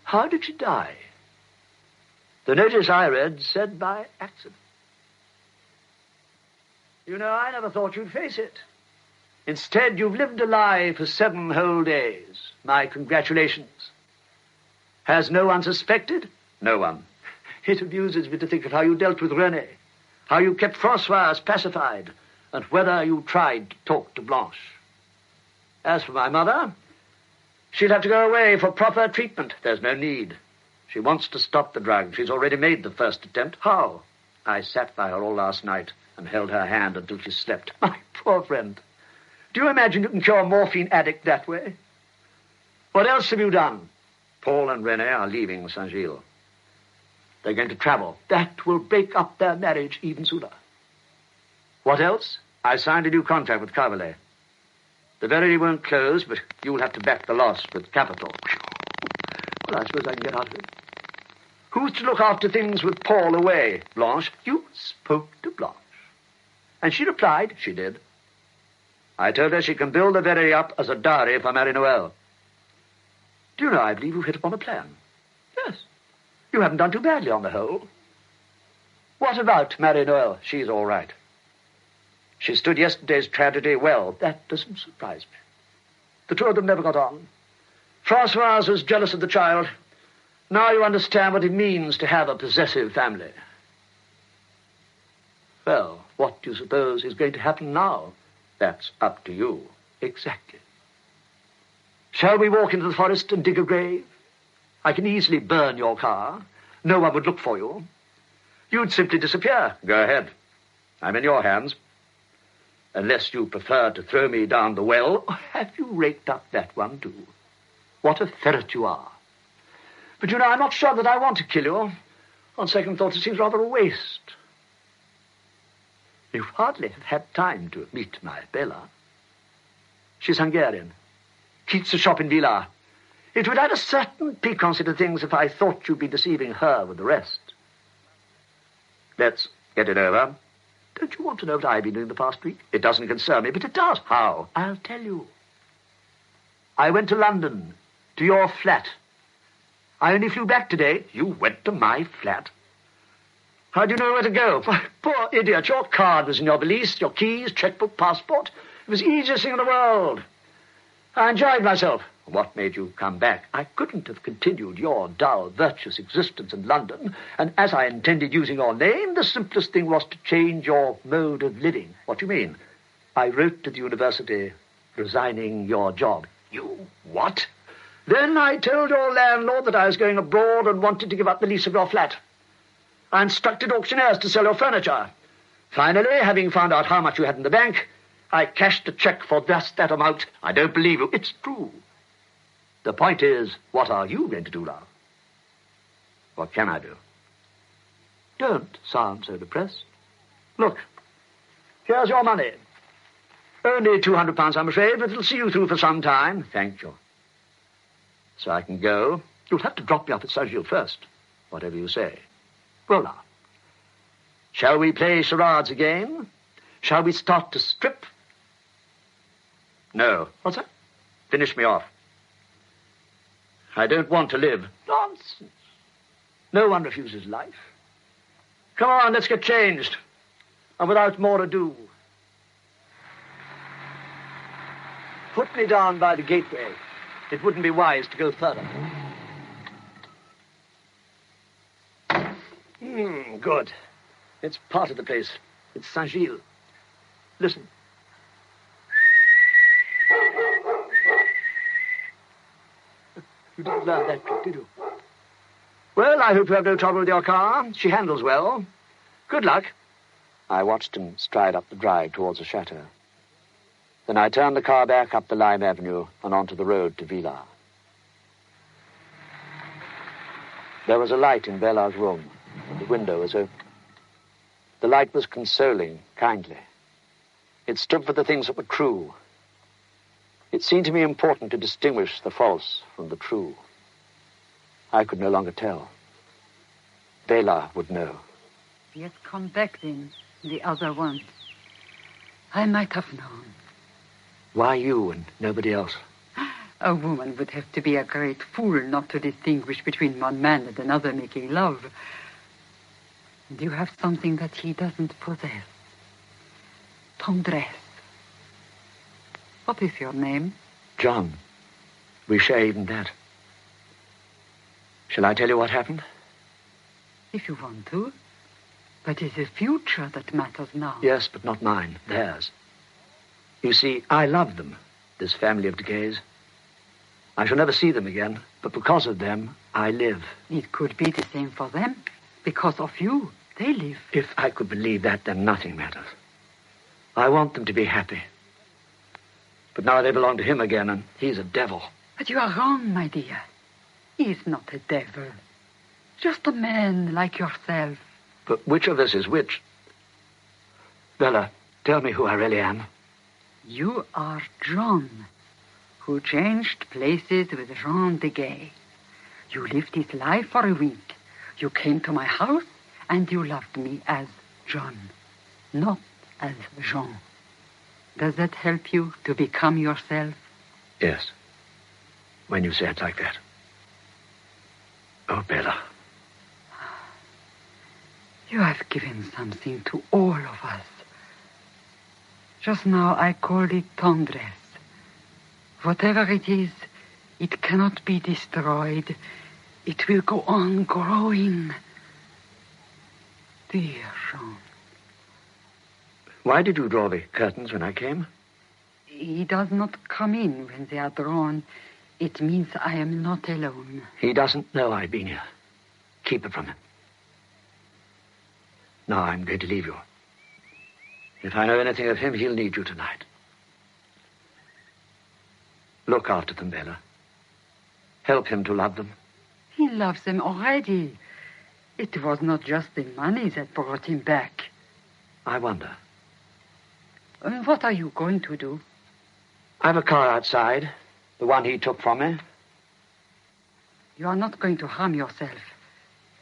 How did she die? The notice I read said by accident. You know, I never thought you'd face it. Instead, you've lived a lie for 7 whole days. My congratulations. Has no one suspected? No one. It amuses me to think of how you dealt with René, how you kept Françoise pacified, and whether you tried to talk to Blanche. As for my mother, she'll have to go away for proper treatment. There's no need. She wants to stop the drug. She's already made the first attempt. How? I sat by her all last night and held her hand until she slept. My poor friend. Do you imagine you can cure a morphine addict that way? What else have you done? Paul and René are leaving Saint-Gilles. They're going to travel. That will break up their marriage even sooner. What else? I signed a new contract with Carvelet. The Verrerie won't close, but you'll have to back the loss with capital. Well, I suppose I can get out of it. Who's to look after things with Paul away? Blanche? You spoke to Blanche. And she replied, she did. I told her she can build the Verrerie up as a dowry for Marie-Noël. Do you know, I believe you've hit upon a plan. Yes. You haven't done too badly on the whole. What about Marie-Noël? She's all right. She stood yesterday's tragedy well. That doesn't surprise me. The two of them never got on. Françoise was jealous of the child. Now you understand what it means to have a possessive family. Well, what do you suppose is going to happen now? That's up to you. Exactly. Shall we walk into the forest and dig a grave? I can easily burn your car. No one would look for you. You'd simply disappear. Go ahead. I'm in your hands. Unless you prefer to throw me down the well. Have you raked up that one, too? What a ferret you are. But, you know, I'm not sure that I want to kill you. On second thought, it seems rather a waste. You hardly have had time to meet my Bella. She's Hungarian. Keeps a shop in Villa. It would add a certain piquancy to things if I thought you'd be deceiving her with the rest. Let's get it over. Don't you want to know what I've been doing the past week? It doesn't concern me, but it does. How? I'll tell you. I went to London, to your flat. I only flew back today. You went to my flat? How do you know where to go? Why, poor idiot, your card was in your valise, your keys, checkbook, passport. It was the easiest thing in the world. I enjoyed myself. What made you come back? I couldn't have continued your dull, virtuous existence in London, and as I intended using your name, the simplest thing was to change your mode of living. What do you mean? I wrote to the university, resigning your job. You what? Then I told your landlord that I was going abroad and wanted to give up the lease of your flat. I instructed auctioneers to sell your furniture. Finally, having found out how much you had in the bank, I cashed a check for just that amount. I don't believe you. It's true. The point is, what are you going to do now? What can I do? Don't sound so depressed. Look, here's your money. Only £200, I'm afraid, but it'll see you through for some time. Thank you. So I can go. You'll have to drop me off at Saint-Gilles first, whatever you say. Well, now, shall we play charades again? Shall we start to strip? No. What's that? Finish me off. I don't want to live. Nonsense. No one refuses life. Come on, let's get changed. And without more ado, put me down by the gateway. It wouldn't be wise to go further. Good. It's part of the place. It's Saint-Gilles. Listen. You didn't learn that trick, did you? Well, I hope you have no trouble with your car. She handles well. Good luck. I watched him stride up the drive towards the chateau. Then I turned the car back up the Lime Avenue and onto the road to Villa. There was a light in Bella's room, and the window was open. The light was consoling, kindly. It stood for the things that were true. It seemed to me important to distinguish the false from the true. I could no longer tell. Bela would know. He had come back then, the other once. I might have known. Why you and nobody else? A woman would have to be a great fool not to distinguish between one man and another making love. And you have something that he doesn't possess. Tendresse. What is your name? John. We share even that. Shall I tell you what happened? If you want to. But it's the future that matters now. Yes, but not mine. Theirs. You see, I love them, this family of decays. I shall never see them again, but because of them, I live. It could be the same for them. Because of you, they live. If I could believe that, then nothing matters. I want them to be happy. But now they belong to him again, and he's a devil. But you are wrong, my dear. He's not a devil. Just a man like yourself. But which of us is which? Bella, tell me who I really am. You are John, who changed places with Jean de Gay. You lived his life for a week. You came to my house, and you loved me as John, not as Jean. Does that help you to become yourself? Yes. When you say it like that. Oh, Bella. You have given something to all of us. Just now I called it tendresse. Whatever it is, it cannot be destroyed. It will go on growing. Dear Jean. Why did you draw the curtains when I came? He does not come in when they are drawn. It means I am not alone. He doesn't know I've been here. Keep it from him. Now I'm going to leave you. If I know anything of him, he'll need you tonight. Look after them, Bella. Help him to love them. He loves them already. It was not just the money that brought him back. I wonder. What are you going to do? I've a car outside, the one he took from me. You are not going to harm yourself.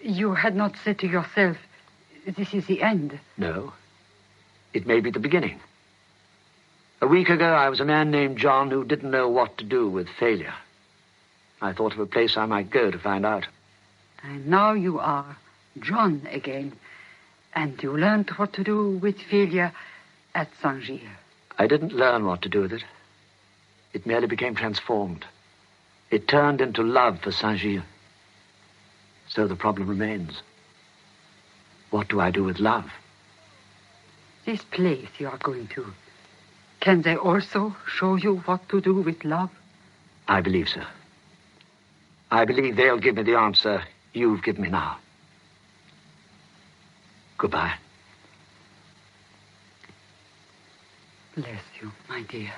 You had not said to yourself, this is the end. No. It may be the beginning. A week ago, I was a man named John who didn't know what to do with failure. I thought of a place I might go to find out. And now you are John again. And you learned what to do with failure at Saint-Gilles. I didn't learn what to do with it. It merely became transformed. It turned into love for Saint-Gilles. So the problem remains. What do I do with love? This place you are going to, can they also show you what to do with love? I believe so. I believe they'll give me the answer you've given me now. Goodbye. Bless you, my dear.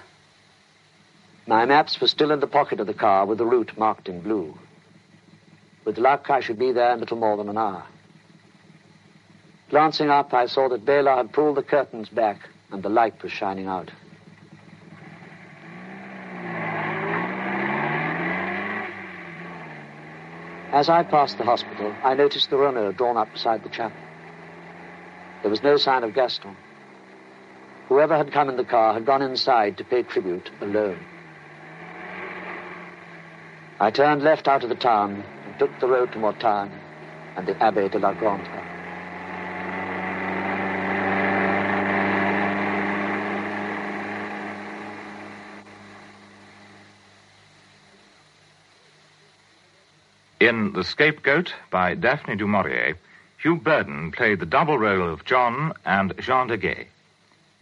My maps were still in the pocket of the car with the route marked in blue. With luck, I should be there in little more than an hour. Glancing up, I saw that Bela had pulled the curtains back and the light was shining out. As I passed the hospital, I noticed the Renault drawn up beside the chapel. There was no sign of Gaston. Whoever had come in the car had gone inside to pay tribute alone. I turned left out of the town and took the road to Mortagne and the Abbaye de la Grande. In The Scapegoat by Daphne du Maurier, Hugh Burden played the double role of John and Jean de Gay.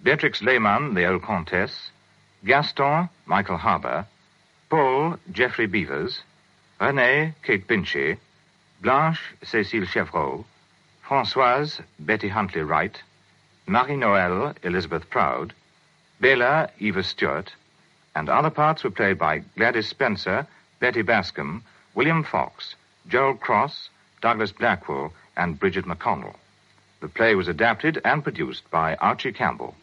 Beatrix Lehmann, the old Countess, Gaston, Michael Harbour, Paul, Geoffrey Beavers, Renée, Kate Binchy, Blanche, Cécile Chevreau, Françoise, Betty Huntley Wright, Marie-Noël, Elizabeth Proud, Bela, Eva Stewart, and other parts were played by Gladys Spencer, Betty Bascom, William Fox, Joel Cross, Douglas Blackwell, and Bridget McConnell. The play was adapted and produced by Archie Campbell.